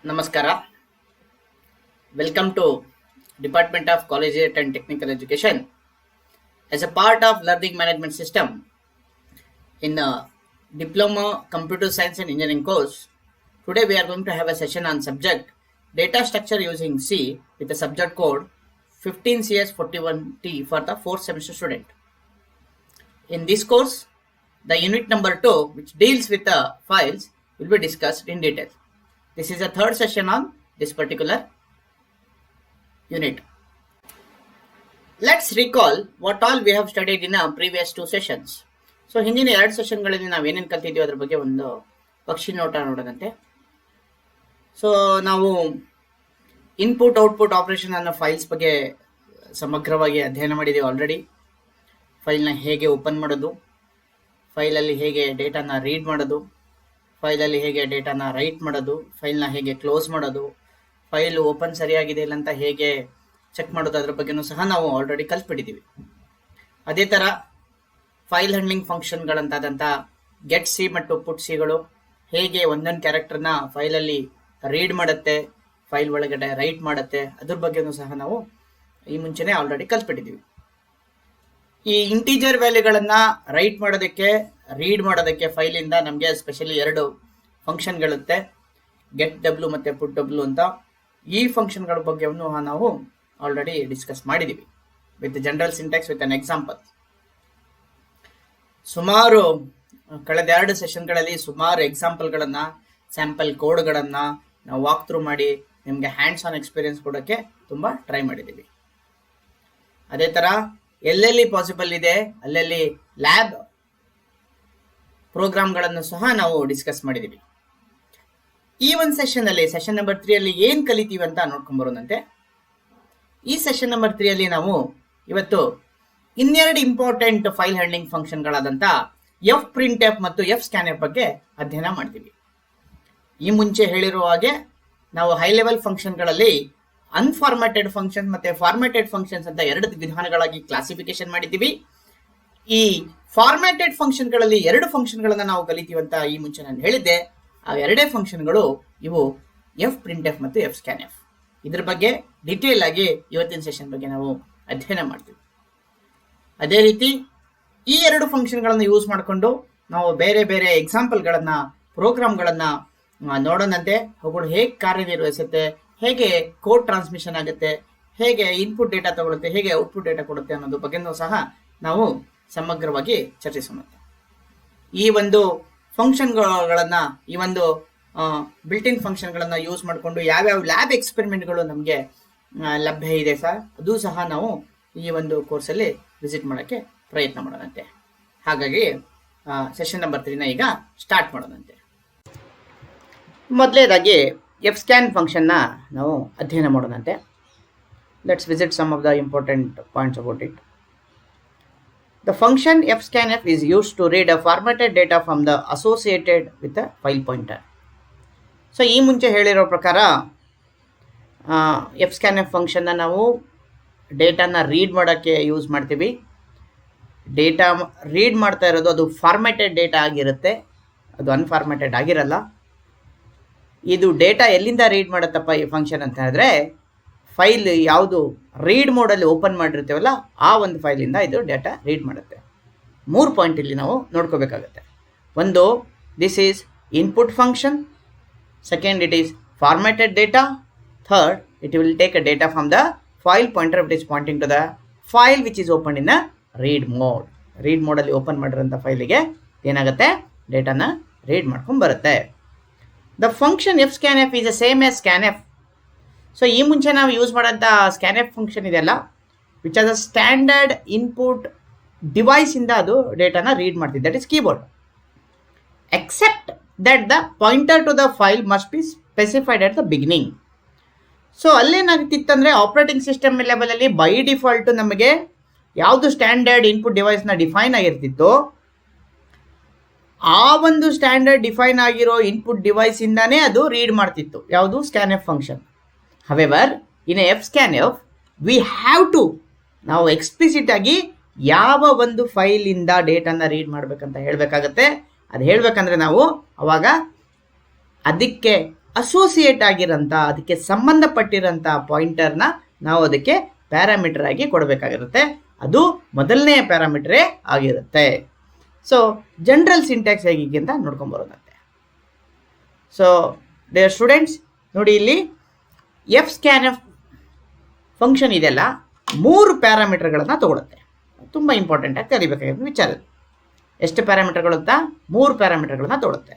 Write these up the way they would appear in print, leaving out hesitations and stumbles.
Namaskara. Welcome to Department of Collegiate and Technical Education. As a part of Learning Management System in Diploma Computer Science and Engineering course, today we are going to have a session on subject Data Structure using C with the subject code 15CS41T for the 4th semester student. In this course, the unit number 2, which deals with the files, will be discussed in detail. This is the third session on this particular unit. Let's recall what all we have studied in our previous two sessions. So ಹಿಂದಿನ ಎರಡು ಸೆಷನ್ಗಳಲ್ಲಿ ನಾವು ಏನೇನು ಕಲ್ತಿದ್ದೀವಿ ಅದ್ರ ಬಗ್ಗೆ ಒಂದು ಪಕ್ಷಿ ನೋಟ ನೋಡೋದಂತೆ. ಸೊ ನಾವು ಇನ್ಪುಟ್ ಔಟ್ಪುಟ್ ಆಪರೇಷನ್ ಅನ್ನೋ ಫೈಲ್ಸ್ ಬಗ್ಗೆ ಸಮಗ್ರವಾಗಿ ಅಧ್ಯಯನ ಮಾಡಿದ್ದೀವಿ ಆಲ್ರೆಡಿ. ಫೈಲ್ನ ಹೇಗೆ ಓಪನ್ ಮಾಡೋದು, ಫೈಲಲ್ಲಿ ಹೇಗೆ ಡೇಟಾನ ರೀಡ್ ಮಾಡೋದು, ಫೈಲಲ್ಲಿ ಹೇಗೆ ಡೇಟಾನ ರೈಟ್ ಮಾಡೋದು, ಫೈಲ್ನ ಹೇಗೆ ಕ್ಲೋಸ್ ಮಾಡೋದು, ಫೈಲ್ ಓಪನ್ ಸರಿಯಾಗಿದೆ ಇಲ್ಲ ಅಂತ ಹೇಗೆ ಚೆಕ್ ಮಾಡೋದು, ಅದ್ರ ಬಗ್ಗೆನೂ ಸಹ ನಾವು ಆಲ್ರೆಡಿ ಕಲ್ತ್ಬಿಟ್ಟಿದ್ದೀವಿ. ಅದೇ ಥರ ಫೈಲ್ ಹ್ಯಾಂಡ್ಲಿಂಗ್ ಫಂಕ್ಷನ್ಗಳಂತಾದಂಥ ಗೆಟ್ ಸಿ ಮತ್ತು ಪುಟ್ ಸಿಗಳು ಹೇಗೆ ಒಂದೊಂದು ಕ್ಯಾರೆಕ್ಟರ್ನ ಫೈಲಲ್ಲಿ ರೀಡ್ ಮಾಡುತ್ತೆ, ಫೈಲ್ ಒಳಗಡೆ ರೈಟ್ ಮಾಡುತ್ತೆ, ಅದ್ರ ಬಗ್ಗೆನೂ ಸಹ ನಾವು ಈ ಮುಂಚೆನೇ ಆಲ್ರೆಡಿ ಕಲ್ತ್ಬಿಟ್ಟಿದ್ದೀವಿ. ಈ ಇಂಟೀಜರ್ ವ್ಯಾಲ್ಯೂಗಳನ್ನು ರೈಟ್ ಮಾಡೋದಕ್ಕೆ, ರೀಡ್ ಮಾಡೋದಕ್ಕೆ ಫೈಲಿಂದ ನಮಗೆ ಸ್ಪೆಷಲಿ ಎರಡು ಫಂಕ್ಷನ್ಗಳಿರುತ್ತೆ, ಗೆಟ್ ಡಬ್ಲ್ಯೂ ಮತ್ತು ಪುಟ್ ಡಬ್ಲ್ಯೂ ಅಂತ. ಈ ಫಂಕ್ಷನ್ಗಳ ಬಗ್ಗೆ ನಾವು ಆಲ್ರೆಡಿ ಡಿಸ್ಕಸ್ ಮಾಡಿದ್ದೀವಿ with general syntax with an example. ಸುಮಾರು ಕಳೆದ ಎರಡು ಸೆಷನ್ಗಳಲ್ಲಿ ಸುಮಾರು ಎಕ್ಸಾಂಪಲ್ಗಳನ್ನು, ಸ್ಯಾಂಪಲ್ ಕೋಡ್ಗಳನ್ನು ನಾವು ವಾಕ್ ಥ್ರೂ ಮಾಡಿ ನಿಮಗೆ ಹ್ಯಾಂಡ್ಸ್ ಆನ್ ಎಕ್ಸ್ಪೀರಿಯನ್ಸ್ ಕೊಡೋಕ್ಕೆ ತುಂಬ ಟ್ರೈ ಮಾಡಿದ್ದೀವಿ. ಅದೇ ಥರ ಎಲ್ಲೆಲ್ಲಿ ಪಾಸಿಬಲ್ ಇದೆ ಅಲ್ಲೆಲ್ಲಿ ಲ್ಯಾಬ್ ಪ್ರೋಗ್ರಾಮ್ಗಳನ್ನು ಸಹ ನಾವು ಡಿಸ್ಕಸ್ ಮಾಡಿದ್ದೀವಿ. ಈ ಒಂದು ಸೆಷನ್ನಲ್ಲಿ, ಸೆಷನ್ ನಂಬರ್ 3 ಏನು ಕಲಿತೀವಿ ಅಂತ ನೋಡ್ಕೊಂಬರೋದಂತೆ. ಈ ಸೆಷನ್ ನಂಬರ್ 3 ನಾವು ಇವತ್ತು ಇನ್ನೆರಡು ಇಂಪಾರ್ಟೆಂಟ್ ಫೈಲ್ ಹ್ಯಾಂಡ್ಲಿಂಗ್ ಫಂಕ್ಷನ್ಗಳಾದಂಥ ಎಫ್ ಪ್ರಿಂಟ್ ಎಫ್ ಮತ್ತು ಎಫ್ ಸ್ಕ್ಯಾನ್ ಎಫ್ ಬಗ್ಗೆ ಅಧ್ಯಯನ ಮಾಡ್ತೀವಿ. ಈ ಮುಂಚೆ ಹೇಳಿರುವ ಹಾಗೆ ನಾವು ಹೈ ಲೆವೆಲ್ ಫಂಕ್ಷನ್ಗಳಲ್ಲಿ ಅನ್ಫಾರ್ಮ್ಯಾಟೆಡ್ ಫಂಕ್ಷನ್ ಮತ್ತು ಫಾರ್ಮ್ಯಾಟೆಡ್ ಫಂಕ್ಷನ್ಸ್ ಅಂತ ಎರಡು ವಿಧಾನಗಳಾಗಿ ಕ್ಲಾಸಿಫಿಕೇಶನ್ ಮಾಡಿದ್ದೀವಿ. ಈ ಫಾರ್ಮ್ಯಾಟೆಡ್ ಫಂಕ್ಷನ್ಗಳಲ್ಲಿ ಎರಡು ಫಂಕ್ಷನ್ಗಳನ್ನು ನಾವು ಕಲಿತೀವಿ ಅಂತ ಈ ಮುಂಚೆ ನಾನು ಹೇಳಿದ್ದೆ. ಆ ಎರಡೇ ಫಂಕ್ಷನ್ಗಳು ಇವು ಎಫ್ ಪ್ರಿಂಟ್ ಎಫ್ ಮತ್ತು ಎಫ್ ಸ್ಕ್ಯಾನ್ ಎಫ್. ಇದ್ರ ಬಗ್ಗೆ ಡಿಟೇಲ್ ಆಗಿ ಇವತ್ತಿನ ಸೆಷನ್ ಬಗ್ಗೆ ನಾವು ಅಧ್ಯಯನ ಮಾಡ್ತೀವಿ. ಅದೇ ರೀತಿ ಈ ಎರಡು ಫಂಕ್ಷನ್ಗಳನ್ನು ಯೂಸ್ ಮಾಡಿಕೊಂಡು ನಾವು ಬೇರೆ ಬೇರೆ ಎಕ್ಸಾಂಪಲ್ಗಳನ್ನು, ಪ್ರೋಗ್ರಾಮ್ಗಳನ್ನು ನೋಡೋಣಂತೆ. ಅವುಗಳು ಹೇಗೆ ಕಾರ್ಯನಿರ್ವಹಿಸುತ್ತೆ, ಹೇಗೆ ಕೋಡ್ ಟ್ರಾನ್ಸ್ಮಿಷನ್ ಆಗುತ್ತೆ, ಹೇಗೆ ಇನ್ಪುಟ್ ಡೇಟಾ ತಗೊಳುತ್ತೆ, ಹೇಗೆ ಔಟ್ಪುಟ್ ಡೇಟಾ ಕೊಡುತ್ತೆ ಅನ್ನೋದ್ರ ಬಗ್ಗೆನೂ ಸಹ ನಾವು ಸಮಗ್ರವಾಗಿ ಚರ್ಚಿಸೋಣ. ಈ ಒಂದು ಫಂಕ್ಷನ್ಗಳನ್ನು, ಈ ಒಂದು ಬಿಲ್ಟಿನ್ ಫಂಕ್ಷನ್ಗಳನ್ನು ಯೂಸ್ ಮಾಡಿಕೊಂಡು ಯಾವ್ಯಾವ ಲ್ಯಾಬ್ ಎಕ್ಸ್ಪೆರಿಮೆಂಟ್ಗಳು ನಮಗೆ ಲಭ್ಯ ಇದೆ ಅದು ಸಹ ನಾವು ಈ ಒಂದು ಕೋರ್ಸಲ್ಲಿ ವಿಸಿಟ್ ಮಾಡೋಕ್ಕೆ ಪ್ರಯತ್ನ ಮಾಡೋಣಂತೆ. ಹಾಗಾಗಿ ಸೆಷನ್ ನಂಬರ್ 3 ಈಗ ಸ್ಟಾರ್ಟ್ ಮಾಡೋಣಂತೆ. ಮೊದಲನೇದಾಗಿ ಎಫ್ ಸ್ಕ್ಯಾನ್ ಫಂಕ್ಷನ್ನ ನಾವು ಅಧ್ಯಯನ ಮಾಡೋಣಂತೆ. Let's visit some of the important points about it. The function fscanf is used to read a formatted data from the associated with a file pointer. So ಈ ಮುಂಚೆ ಹೇಳಿರೋ ಪ್ರಕಾರ fscanf ಫಂಕ್ಷನ್ನ ನಾವು ಡೇಟಾನ ರೀಡ್ ಮಾಡೋಕ್ಕೆ ಯೂಸ್ ಮಾಡ್ತೀವಿ. ಡೇಟಾ ರೀಡ್ ಮಾಡ್ತಾ ಇರೋದು ಅದು ಫಾರ್ಮ್ಯಾಟೆಡ್ ಡೇಟಾ ಆಗಿರುತ್ತೆ, ಅದು ಅನ್ಫಾರ್ಮ್ಯಾಟೆಡ್ ಆಗಿರಲ್ಲ. ಇದು ಡೇಟಾ ಎಲ್ಲಿಂದ ರೀಡ್ ಮಾಡುತ್ತಪ್ಪ ಈ ಫಂಕ್ಷನ್ ಅಂತ ಹೇಳಿದ್ರೆ, ಫೈಲ್ ಯಾವುದು ರೀಡ್ ಮೋಡಲ್ಲಿ ಓಪನ್ ಮಾಡಿರ್ತೀವಲ್ಲ ಆ ಒಂದು ಫೈಲಿಂದ ಇದು ಡೇಟಾ ರೀಡ್ ಮಾಡುತ್ತೆ. 3 ಪಾಯಿಂಟ್ ಇಲ್ಲಿ ನಾವು ನೋಡ್ಕೋಬೇಕಾಗತ್ತೆ. ಒಂದು, this is input function. Second, it is formatted data. Third, it will take a data from the file pointer which is pointing to the file which is open in a read mode. Read ಮೋಡಲ್ಲಿ open ಮಾಡಿರೋಂಥ ಫೈಲಿಗೆ ಏನಾಗುತ್ತೆ, ಡೇಟಾನ read ಮಾಡ್ಕೊಂಡು ಬರುತ್ತೆ. The function F scan F is the same as scan F. So ಈ ಮುಂಚೆ ನಾವು ಯೂಸ್ ಮಾಡೋಂಥ ಸ್ಕ್ಯಾನ್ ಎಫ್ ಫಂಕ್ಷನ್ ಇದೆಯಲ್ಲ, which as a standard input ಡಿವೈಸಿಂದ ಅದು ಡೇಟಾನ ರೀಡ್ ಮಾಡ್ತಿದ್ದೆ, that is keyboard. Except that the pointer to the file must be specified at the beginning. So ಅಲ್ಲೇನಾಗ್ತಿತ್ತಂದರೆ ಆಪ್ರೇಟಿಂಗ್ ಸಿಸ್ಟಮ್ ಲೆವೆಲಲ್ಲಿ ಬೈ ಡಿಫಾಲ್ಟು ನಮಗೆ ಯಾವುದು ಸ್ಟ್ಯಾಂಡರ್ಡ್ ಇನ್ಪುಟ್ ಡಿವೈಸ್ನ ಡಿಫೈನ್ ಆಗಿರ್ತಿತ್ತೋ ಆ ಒಂದು ಸ್ಟ್ಯಾಂಡರ್ಡ್ ಡಿಫೈನ್ ಆಗಿರೋ ಇನ್ಪುಟ್ ಡಿವೈಸಿಂದಾನೇ ಅದು ರೀಡ್ ಮಾಡ್ತಿತ್ತು, ಯಾವುದು scan F function. However, in a fscanf, we have to ನಾವು ಎಕ್ಸ್ಪ್ಲಿಸಿಟ್ ಆಗಿ ಯಾವ ಒಂದು ಫೈಲಿಂದ ಡೇಟಾನ ರೀಡ್ ಮಾಡಬೇಕಂತ ಹೇಳಬೇಕಾಗತ್ತೆ. ಅದು ಹೇಳಬೇಕಂದ್ರೆ ನಾವು ಅವಾಗ ಅದಕ್ಕೆ ಅಸೋಸಿಯೇಟ್ ಆಗಿರೋಂಥ ಅದಕ್ಕೆ ಸಂಬಂಧಪಟ್ಟಿರೋಂಥ ಪಾಯಿಂಟರ್ನ ನಾವು ಅದಕ್ಕೆ ಪ್ಯಾರಾಮೀಟರ್ ಆಗಿ ಕೊಡಬೇಕಾಗಿರುತ್ತೆ. ಅದು ಮೊದಲನೇ ಪ್ಯಾರಾಮೀಟರೇ ಆಗಿರುತ್ತೆ. ಸೊ ಜನರಲ್ ಸಿಂಟ್ಯಾಕ್ಸ್ ಹೇಗೆ ಅಂತ ನೋಡ್ಕೊಂಬರೋದಂತೆ. ಸೊ ಡಿಯರ್ ಸ್ಟೂಡೆಂಟ್ಸ್, ನೋಡಿ ಇಲ್ಲಿ ಎಫ್ ಸ್ಕ್ಯಾನ್ ಎಫ್ ಫಂಕ್ಷನ್ ಇದೆಲ್ಲ 3 ಪ್ಯಾರಾಮೀಟರ್ಗಳನ್ನು ತಗೊಳುತ್ತೆ. ತುಂಬ ಇಂಪಾರ್ಟೆಂಟ್ ಆಗಿ ಕಲಿಬೇಕಾಗಿರೋ ವಿಚಾರ. ಎಷ್ಟು ಪ್ಯಾರಾಮೀಟರ್ಗಳು ಅಂತ? 3 ಪ್ಯಾರಾಮೀಟರ್ಗಳನ್ನ ತಗೊಳುತ್ತೆ.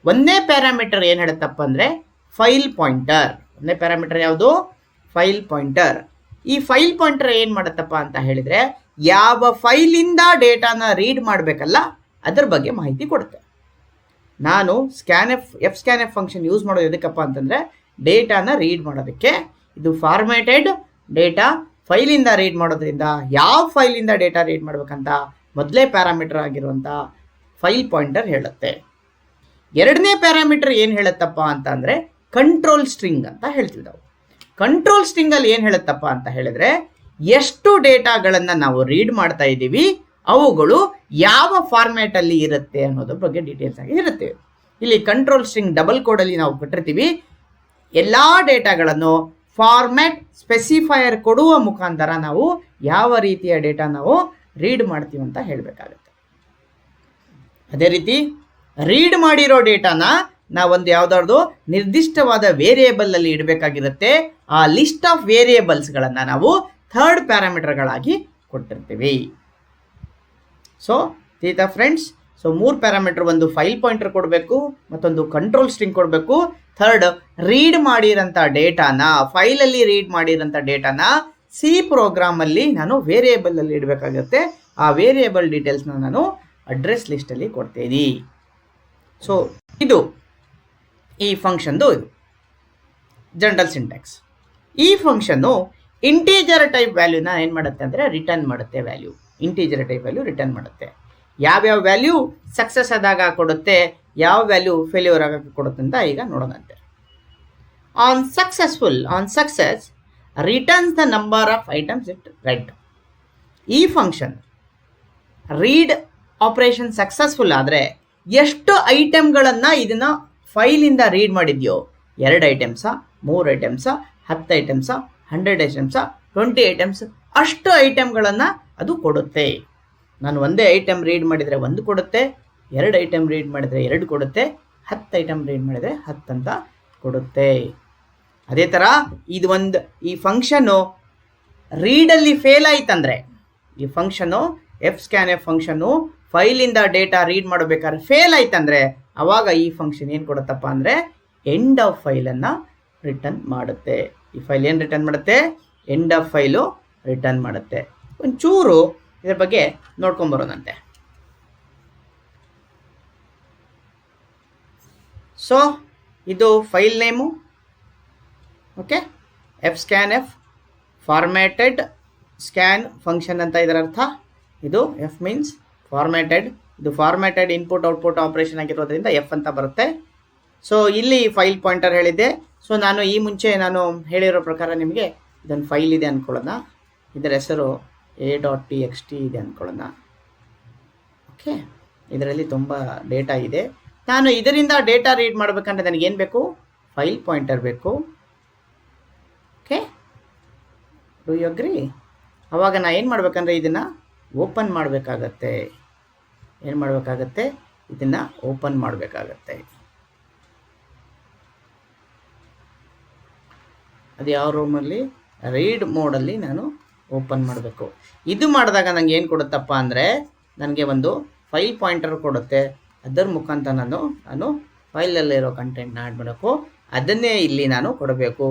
ಒಂದನೇ ಪ್ಯಾರಾಮೀಟರ್ ಏನು ಹೇಳುತ್ತಪ್ಪ ಅಂದರೆ ಫೈಲ್ ಪಾಯಿಂಟರ್. ಒಂದನೇ ಪ್ಯಾರಾಮೀಟರ್ ಯಾವುದು? File pointer. ಈ ಫೈಲ್ ಪಾಯಿಂಟರ್ ಏನು ಮಾಡುತ್ತಪ್ಪ ಅಂತ ಹೇಳಿದರೆ, ಯಾವ ಫೈಲಿಂದ ಡೇಟಾನ ರೀಡ್ ಮಾಡಬೇಕಲ್ಲ ಅದರ ಬಗ್ಗೆ ಮಾಹಿತಿ ಕೊಡುತ್ತೆ. ನಾನು F scan F function use ಮಾಡೋದು ಎದಕ್ಕಪ್ಪ ಅಂತಂದರೆ ಡೇಟಾನ ರೀಡ್ ಮಾಡೋದಕ್ಕೆ. ಇದು ಫಾರ್ಮ್ಯಾಟೆಡ್ ಡೇಟಾ ಫೈಲಿಂದ ರೀಡ್ ಮಾಡೋದ್ರಿಂದ ಯಾವ ಫೈಲಿಂದ ಡೇಟಾ ರೀಡ್ ಮಾಡಬೇಕಂತ ಮೊದಲೇ ಪ್ಯಾರಾಮೀಟರ್ ಆಗಿರುವಂಥ ಫೈಲ್ ಪಾಯಿಂಟರ್ ಹೇಳುತ್ತೆ. ಎರಡನೇ ಪ್ಯಾರಾಮೀಟರ್ ಏನು ಹೇಳುತ್ತಪ್ಪ ಅಂತ ಅಂದರೆ ಕಂಟ್ರೋಲ್ ಸ್ಟ್ರಿಂಗ್ ಅಂತ ಹೇಳ್ತೀವಿ ನಾವು. ಕಂಟ್ರೋಲ್ ಸ್ಟ್ರಿಂಗಲ್ಲಿ ಏನು ಹೇಳುತ್ತಪ್ಪ ಅಂತ ಹೇಳಿದರೆ, ಎಷ್ಟು ಡೇಟಾಗಳನ್ನು ನಾವು ರೀಡ್ ಮಾಡ್ತಾ ಇದ್ದೀವಿ ಅವುಗಳು ಯಾವ ಫಾರ್ಮ್ಯಾಟಲ್ಲಿ ಇರುತ್ತೆ ಅನ್ನೋದ್ರ ಬಗ್ಗೆ ಡೀಟೇಲ್ಸ್ ಆಗಿ ಇರುತ್ತೆ. ಇಲ್ಲಿ ಕಂಟ್ರೋಲ್ ಸ್ಟ್ರಿಂಗ್ ಡಬಲ್ ಕೋಡಲ್ಲಿ ನಾವು ಕೊಟ್ಟಿರ್ತೀವಿ. ಎಲ್ಲ ಡೇಟಾಗಳನ್ನು ಫಾರ್ಮ್ಯಾಟ್ ಸ್ಪೆಸಿಫೈಯರ್ ಕೊಡುವ ಮುಖಾಂತರ ನಾವು ಯಾವ ರೀತಿಯ ಡೇಟಾ ನಾವು ರೀಡ್ ಮಾಡ್ತೀವಿ ಅಂತ ಹೇಳಬೇಕಾಗುತ್ತೆ. ಅದೇ ರೀತಿ ರೀಡ್ ಮಾಡಿರೋ ಡೇಟಾನ ನಾವೊಂದು ಯಾವುದಾದ್ರು ನಿರ್ದಿಷ್ಟವಾದ ವೇರಿಯೇಬಲಲ್ಲಿ ಇಡಬೇಕಾಗಿರುತ್ತೆ. ಆ ಲಿಸ್ಟ್ ಆಫ್ ವೇರಿಯೇಬಲ್ಸ್ಗಳನ್ನು ನಾವು ಥರ್ಡ್ ಪ್ಯಾರಾಮೀಟರ್ಗಳಾಗಿ ಕೊಟ್ಟಿರ್ತೀವಿ. ಸೊ ತೀತಾ ಫ್ರೆಂಡ್ಸ್, ಸೊ 3 ಪ್ಯಾರಾಮೀಟರ್, ಒಂದು ಫೈಲ್ ಪಾಯಿಂಟರ್ ಕೊಡಬೇಕು, ಮತ್ತೊಂದು ಕಂಟ್ರೋಲ್ ಸ್ಟ್ರಿಂಗ್ ಕೊಡಬೇಕು, ಥರ್ಡ್ ರೀಡ್ ಮಾಡಿರೋಂಥ ಡೇಟಾನ, ಫೈಲಲ್ಲಿ ರೀಡ್ ಮಾಡಿರೋಂಥ ಡೇಟಾನ ಸಿ ಪ್ರೋಗ್ರಾಮಲ್ಲಿ ನಾನು ವೇರಿಯೇಬಲಲ್ಲಿ ಇಡಬೇಕಾಗುತ್ತೆ. ಆ ವೇರಿಯೇಬಲ್ ಡೀಟೇಲ್ಸ್ನ ನಾನು ಅಡ್ರೆಸ್ ಲಿಸ್ಟಲ್ಲಿ ಕೊಡ್ತೀನಿ. ಸೊ ಇದು ಈ ಫಂಕ್ಷನ್ದು ಇದು ಜನರಲ್ ಸಿಂಟ್ಯಾಕ್ಸ್. ಈ ಫಂಕ್ಷನ್ನು ಇಂಟೀಜರ್ ಟೈಪ್ ವ್ಯಾಲ್ಯೂನ ಏನು ಮಾಡುತ್ತೆ ಅಂದರೆ ರಿಟರ್ನ್ ಮಾಡುತ್ತೆ. Value integer type value return ಮಾಡುತ್ತೆ. ಯಾವ್ಯಾವ ವ್ಯಾಲ್ಯೂ ಸಕ್ಸಸ್ ಆದಾಗ ಕೊಡುತ್ತೆ, ಯಾವ ವ್ಯಾಲ್ಯೂ ಫೇಲ್ಯೂರ್ ಆಗ ಕೊಡುತ್ತೆ ಅಂತ ಈಗ ನೋಡೋಣಂತೆ. On success returns the number of items it read. ಈ ಫಂಕ್ಷನ್ ರೀಡ್ ಆಪರೇಷನ್ ಸಕ್ಸಸ್ಫುಲ್ ಆದರೆ ಎಷ್ಟು ಐಟಮ್ಗಳನ್ನು ಇದನ್ನು ಫೈಲಿಂದ ರೀಡ್ ಮಾಡಿದ್ಯೋ, 2 ಐಟಮ್ಸಾ, 3 ಐಟಮ್ಸಾ, 10 ಐಟಮ್ಸಾ, 100 ಐಟಮ್ಸಾ, 20 ಐಟಮ್ಸ್, ಅಷ್ಟು ಐಟಮ್ಗಳನ್ನು ಅದು ಕೊಡುತ್ತೆ. ನಾನು ಒಂದೇ ಐಟಮ್ ರೀಡ್ ಮಾಡಿದರೆ 1 ಕೊಡುತ್ತೆ, 2 ಐಟಮ್ ರೀಡ್ ಮಾಡಿದರೆ 2 ಕೊಡುತ್ತೆ, 10 ಐಟಮ್ ರೀಡ್ ಮಾಡಿದರೆ 10 ಅಂತ ಕೊಡುತ್ತೆ. ಅದೇ ಥರ ಈ ಫಂಕ್ಷನ್ನು ರೀಡಲ್ಲಿ ಫೇಲ್ ಆಯ್ತಂದರೆ, ಈ ಫಂಕ್ಷನ್ನು ಎಫ್ ಸ್ಕ್ಯಾನ್ ಎಫ್ ಫಂಕ್ಷನ್ನು ಫೈಲಿಂದ ಡೇಟಾ ರೀಡ್ ಮಾಡಬೇಕಾದ್ರೆ ಫೇಲ್ ಆಯ್ತಂದರೆ ಆವಾಗ ಈ ಫಂಕ್ಷನ್ ಏನು ಕೊಡುತ್ತಪ್ಪ ಅಂದರೆ ಎಂಡ್ ಆಫ್ ಫೈಲನ್ನು ರಿಟರ್ನ್ ಮಾಡುತ್ತೆ. ಈ ಫೈಲ್ ಏನು ರಿಟರ್ನ್ ಮಾಡುತ್ತೆ? ಎಂಡ್ ಆಫ್ ಫೈಲು ರಿಟರ್ನ್ ಮಾಡುತ್ತೆ. ಒಂಚೂರು ಇದರ ಬಗ್ಗೆ ನೋಡ್ಕೊಂಬರೋದಂತೆ. ಸೊ ಇದು file name, okay, F scan F formatted scan function ಅಂತ ಇದರ ಅರ್ಥ. ಇದು ಎಫ್ ಮೀನ್ಸ್ ಫಾರ್ಮ್ಯಾಟೆಡ್, ಇದು ಫಾರ್ಮ್ಯಾಟೆಡ್ ಇನ್ಪುಟ್ ಔಟ್ಪುಟ್ ಆಪರೇಷನ್ ಆಗಿರೋದ್ರಿಂದ ಎಫ್ ಅಂತ ಬರುತ್ತೆ. ಸೊ ಇಲ್ಲಿ ಫೈಲ್ ಪಾಯಿಂಟರ್ ಹೇಳಿದ್ದೆ. ಸೊ ನಾನು ಈ ಮುಂಚೆ ನಾನು ಹೇಳಿರೋ ಪ್ರಕಾರ ನಿಮಗೆ ಇದೊಂದು ಫೈಲ್ ಇದೆ ಅಂದ್ಕೊಳ್ಳೋಣ, ಇದರ ಹೆಸರು a.txt ಇದೆ ಅಂದ್ಕೊಳ್ಳೋಣ. ಓಕೆ, ಇದರಲ್ಲಿ ತುಂಬ ಡೇಟಾ ಇದೆ. ನಾನು ಇದರಿಂದ ಡೇಟಾ ರೀಡ್ ಮಾಡಬೇಕಂದ್ರೆ ನನಗೇನು ಬೇಕು? ಫೈಲ್ ಪಾಯಿಂಟರ್ ಬೇಕು. Okay, do you agree? ಆವಾಗ ನಾನು ಏನು ಮಾಡಬೇಕಂದ್ರೆ ಇದನ್ನು ಓಪನ್ ಮಾಡಬೇಕಾಗತ್ತೆ. ಏನು ಮಾಡಬೇಕಾಗತ್ತೆ? ಇದನ್ನು ಓಪನ್ ಮಾಡಬೇಕಾಗತ್ತೆ. ಅದು ಯಾವ ರೂಮಲ್ಲಿ? ರೀಡ್ ಮೋಡಲ್ಲಿ ನಾನು ಓಪನ್ ಮಾಡಬೇಕು. ಇದು ಮಾಡಿದಾಗ ನನಗೆ ಏನು ಕೊಡುತ್ತಪ್ಪ ಅಂದರೆ ನನಗೆ ಒಂದು ಫೈಲ್ ಪಾಯಿಂಟರ್ ಕೊಡುತ್ತೆ. ಅದರ ಮುಖಾಂತರ ನಾನು ಫೈಲಲ್ಲಿರೋ ಕಂಟೆಂಟ್ನ ಆ್ಯಡ್ ಮಾಡಬೇಕು. ಅದನ್ನೇ ಇಲ್ಲಿ ನಾನು ಕೊಡಬೇಕು.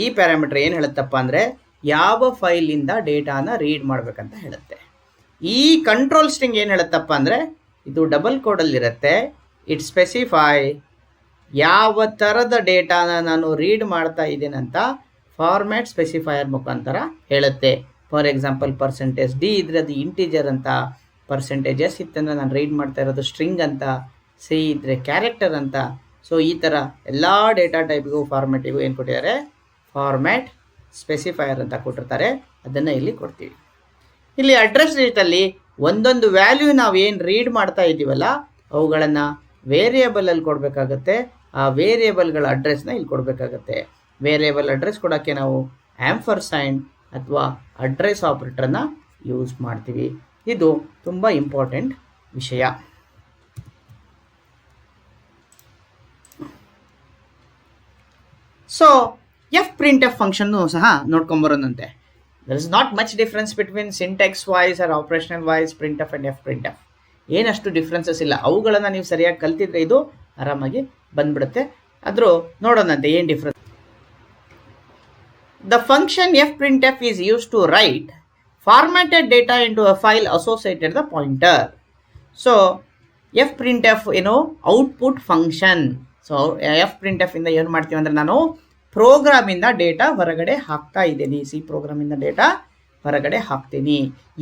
ಈ ಪ್ಯಾರಾಮೀಟರ್ ಏನು ಹೇಳುತ್ತಪ್ಪ ಅಂದರೆ ಯಾವ ಫೈಲಿಂದ ಡೇಟಾನ ರೀಡ್ ಮಾಡಬೇಕಂತ ಹೇಳುತ್ತೆ. ಈ ಕಂಟ್ರೋಲ್ ಸ್ಟ್ರಿಂಗ್ ಏನು ಹೇಳುತ್ತಪ್ಪ ಅಂದರೆ ಇದು ಡಬಲ್ ಕೋಡಲ್ಲಿರುತ್ತೆ. ಇಟ್ ಸ್ಪೆಸಿಫೈ ಯಾವ ಥರದ ಡೇಟಾನ ನಾನು ರೀಡ್ ಮಾಡ್ತಾ ಇದ್ದೀನಂತ ಫಾರ್ಮ್ಯಾಟ್ ಸ್ಪೆಸಿಫೈಯರ್ ಮುಖಾಂತರ ಹೇಳುತ್ತೆ. ಫಾರ್ ಎಕ್ಸಾಂಪಲ್ %d ಇದ್ರೆ ಅದು ಇಂಟೀಜರ್ ಅಂತ, %s ಇತ್ತಂದರೆ ನಾನು ರೀಡ್ ಮಾಡ್ತಾ ಇರೋದು ಸ್ಟ್ರಿಂಗ್ ಅಂತ, c ಇದ್ದರೆ ಕ್ಯಾರೆಕ್ಟರ್ ಅಂತ. ಸೊ ಈ ಥರ ಎಲ್ಲ ಡೇಟಾ ಟೈಪ್ಗೂ ಫಾರ್ಮ್ಯಾಟಿಗೂ ಏನು ಕೊಟ್ಟಿದ್ದಾರೆ? ಫಾರ್ಮ್ಯಾಟ್ ಸ್ಪೆಸಿಫೈಯರ್ ಅಂತ ಕೊಟ್ಟಿರ್ತಾರೆ. ಅದನ್ನು ಇಲ್ಲಿ ಕೊಡ್ತೀವಿ. ಇಲ್ಲಿ ಅಡ್ರೆಸ್ ಲಿಸ್ಟಲ್ಲಿ ಒಂದೊಂದು ವ್ಯಾಲ್ಯೂ ನಾವು ಏನು ರೀಡ್ ಮಾಡ್ತಾ ಇದ್ದೀವಲ್ಲ ಅವುಗಳನ್ನು ವೇರಿಯೇಬಲಲ್ಲಿ ಕೊಡಬೇಕಾಗುತ್ತೆ. ಆ ವೇರಿಯೇಬಲ್ಗಳ ಅಡ್ರೆಸ್ನ ಇಲ್ಲಿ ಕೊಡಬೇಕಾಗತ್ತೆ. ವೇರಿಯೇಬಲ್ ಅಡ್ರೆಸ್ ಕೊಡೋಕ್ಕೆ ನಾವು ಆಂಪರ್ಸೈಂಡ್ ಅಥವಾ ಅಡ್ರೆಸ್ ಆಪರೇಟರ್ನ ಯೂಸ್ ಮಾಡ್ತೀವಿ. ಇದು ತುಂಬ ಇಂಪಾರ್ಟೆಂಟ್ ವಿಷಯ. ಸೊ ಎಫ್ ಪ್ರಿಂಟ್ ಎಫ್ ಫಂಕ್ಷನ್ನು ಸಹ ನೋಡ್ಕೊಂಬರೋದಂತೆ. There is not much difference between syntax wise or operational wise print F and F print F. ಏನಷ್ಟು ಡಿಫ್ರೆನ್ಸಸ್ ಇಲ್ಲ. ಅವುಗಳನ್ನು ನೀವು ಸರಿಯಾಗಿ ಕಲ್ತಿದ್ರೆ ಇದು ಆರಾಮಾಗಿ ಬಂದ್ಬಿಡುತ್ತೆ. ಆದರೂ ನೋಡೋಣಂತೆ ಏನು difference. The function fprintf is used to write formatted data into a file associated the pointer. So fprintf output function. So fprintf ಇಂದ ಏನು ಮಾಡ್ತೀವಿ ಅಂದರೆ ನಾನು ಪ್ರೋಗ್ರಾಮಿಂದ ಡೇಟಾ ಹೊರಗಡೆ ಹಾಕ್ತಾ ಇದ್ದೀನಿ. ಸಿ ಪ್ರೋಗ್ರಾಮಿಂದ ಡೇಟಾ ಹೊರಗಡೆ ಹಾಕ್ತೀನಿ.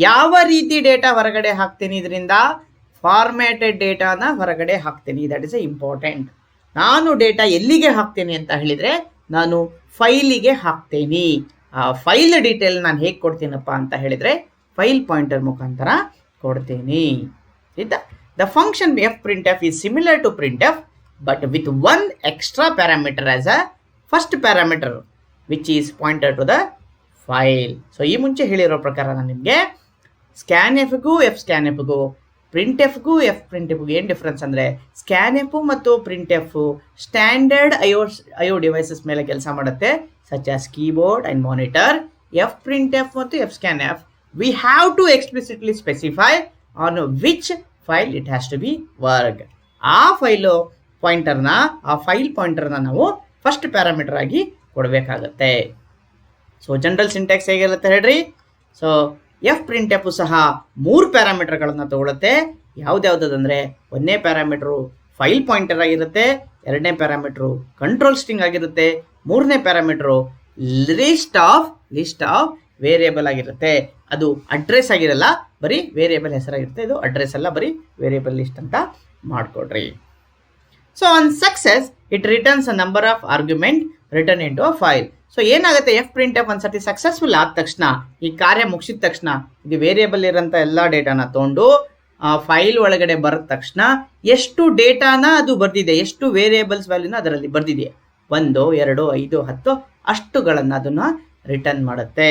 ಯಾವ ರೀತಿ ಡೇಟಾ ಹೊರಗಡೆ ಹಾಕ್ತೀನಿ? ಇದರಿಂದ ಫಾರ್ಮ್ಯಾಟೆಡ್ ಡೇಟಾನ ಹೊರಗಡೆ ಹಾಕ್ತೀನಿ. That is important. ನಾನು ಡೇಟಾ ಎಲ್ಲಿಗೆ ಹಾಕ್ತೀನಿ ಅಂತ ಹೇಳಿದರೆ ನಾನು ಫೈಲಿಗೆ ಹಾಕ್ತೀನಿ. ಆ ಫೈಲ್ ಡೀಟೇಲ್ ನಾನು ಹೇಗೆ ಕೊಡ್ತೀನಪ್ಪ ಅಂತ ಹೇಳಿದರೆ ಫೈಲ್ ಪಾಯಿಂಟರ್ ಮುಖಾಂತರ ಕೊಡ್ತೀನಿ. The function fprintf is similar to printf but with one extra parameter as a first parameter which is pointer to the file. So ಈ ಮುಂಚೆ ಹೇಳಿರೋ ಪ್ರಕಾರ ನಾನು ನಿಮಗೆ ಸ್ಕ್ಯಾನ್ಎಫ್ಗೂ ಎಫ್ ಸ್ಕ್ಯಾನ್ಎಫ್ಗೂ ಪ್ರಿಂಟ್ಎಫ್ಗೂ ಎಫ್ ಪ್ರಿಂಟ್ಎಫ್ಗೂ ಏನು ಡಿಫ್ರೆನ್ಸ್ ಅಂದರೆ ಸ್ಕ್ಯಾನ್ಎಫ್ ಮತ್ತು ಪ್ರಿಂಟ್ಎಫ್ ಸ್ಟ್ಯಾಂಡರ್ಡ್ ಐಒ ಡಿವೈಸಸ್ ಮೇಲೆ ಕೆಲಸ ಮಾಡುತ್ತೆ, such as keyboard and monitor. F print F ಮತ್ತು F scan F we have to explicitly specify on which file it has to be work. ಆ ಫೈಲು ಪಾಯಿಂಟರ್ನ ಆ ಫೈಲ್ ಪಾಯಿಂಟರ್ನ ನಾವು ಫಸ್ಟ್ ಪ್ಯಾರಾಮೀಟರ್ ಆಗಿ ಕೊಡಬೇಕಾಗತ್ತೆ. ಸೊ ಜನರಲ್ ಸಿಂಟ್ಯಾಕ್ಸ್ ಹೇಗಿರುತ್ತೆ ಹೇಳ್ರಿ. ಸೊ ಎಫ್ ಪ್ರಿಂಟ್ಎಫ್ ಸಹ 3 ಪ್ಯಾರಾಮೀಟರ್ಗಳನ್ನು ತಗೊಳುತ್ತೆ. ಯಾವುದ್ಯಾವುದಂದರೆ ಒಂದನೇ ಪ್ಯಾರಾಮೀಟ್ರು ಫೈಲ್ ಪಾಯಿಂಟರ್ ಆಗಿರುತ್ತೆ, ಎರಡನೇ ಪ್ಯಾರಾಮೀಟ್ರು ಕಂಟ್ರೋಲ್ ಸ್ಟ್ರಿಂಗ್ ಆಗಿರುತ್ತೆ, ಮೂರನೇ ಪ್ಯಾರಾಮೀಟ್ರು ಲಿಸ್ಟ್ ಆಫ್ ವೇರಿಯೇಬಲ್ ಆಗಿರುತ್ತೆ. ಅದು ಅಡ್ರೆಸ್ ಆಗಿರಲ್ಲ, ಬರೀ ವೇರಿಯೇಬಲ್ ಹೆಸರಾಗಿರುತ್ತೆ. ಇದು ಅಡ್ರೆಸ್ ಅಲ್ಲ, ಬರೀ ವೇರಿಯೇಬಲ್ ಲಿಸ್ಟ್ ಅಂತ ಮಾಡಿಕೊಡ್ರಿ. So on success it returns a number of argument return into a file. So ಏನಾಗುತ್ತೆ, ಎಫ್ ಪ್ರಿಂಟ್ಎಫ್ ಒಂದ್ಸತಿ ಸಕ್ಸಸ್ಫುಲ್ ಆದ ತಕ್ಷಣ, ಈ ಕಾರ್ಯ ಮುಗಿಸಿದ ತಕ್ಷಣ, ಇದು ವೇರಿಯೇಬಲ್ ಇರೋಂಥ ಎಲ್ಲ ಡೇಟಾನ ತೊಗೊಂಡು ಫೈಲ್ ಒಳಗಡೆ ಬರದ ತಕ್ಷಣ ಎಷ್ಟು ಡೇಟಾನ ಅದು ಬರ್ದಿದೆ, ಎಷ್ಟು ವೇರಿಯೇಬಲ್ಸ್ ವ್ಯಾಲ್ಯೂನ ಅದರಲ್ಲಿ ಬರ್ದಿದೆ, 1, 2, 5, 10 ಅಷ್ಟುಗಳನ್ನು ಅದನ್ನು ರಿಟರ್ನ್ ಮಾಡುತ್ತೆ.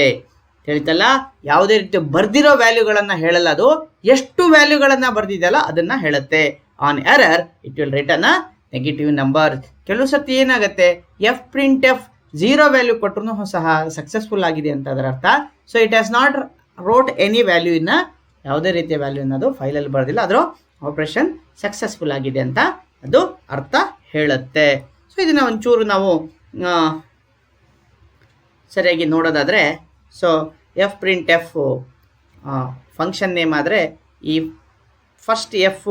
ತಿಳಿತಲ್ಲ, ಯಾವುದೇ ರೀತಿ ಬರ್ದಿರೋ ವ್ಯಾಲ್ಯೂಗಳನ್ನು ಹೇಳಲ್ಲ, ಅದು ಎಷ್ಟು ವ್ಯಾಲ್ಯೂಗಳನ್ನು ಬರ್ದಿದೆಯಲ್ಲ ಅದನ್ನು ಹೇಳುತ್ತೆ. On error it will return a negative number. ಕೆಲವು ಸರ್ತಿ ಏನಾಗುತ್ತೆ, ಎಫ್ ಪ್ರಿಂಟ್ಎಫ್ 0 ವ್ಯಾಲ್ಯೂ ಕೊಟ್ಟರು ಸಹ ಸಕ್ಸಸ್ಫುಲ್ ಆಗಿದೆ ಅಂತ ಅದರ ಅರ್ಥ. So it has not wrote any value ಇನ್ನ, ಯಾವುದೇ ರೀತಿಯ ವ್ಯಾಲ್ಯೂ ಅನ್ನೋದು ಫೈಲಲ್ಲಿ ಬರೋದಿಲ್ಲ, ಅದರ ಆಪರೇಷನ್ ಸಕ್ಸಸ್ಫುಲ್ ಆಗಿದೆ ಅಂತ ಅದು ಅರ್ಥ ಹೇಳುತ್ತೆ. ಸೊ ಇದನ್ನು ಒಂಚೂರು ನಾವು ಸರಿಯಾಗಿ ನೋಡೋದಾದರೆ, so F print F function name ಆದರೆ ಈ ಫಸ್ಟ್ ಎಫ್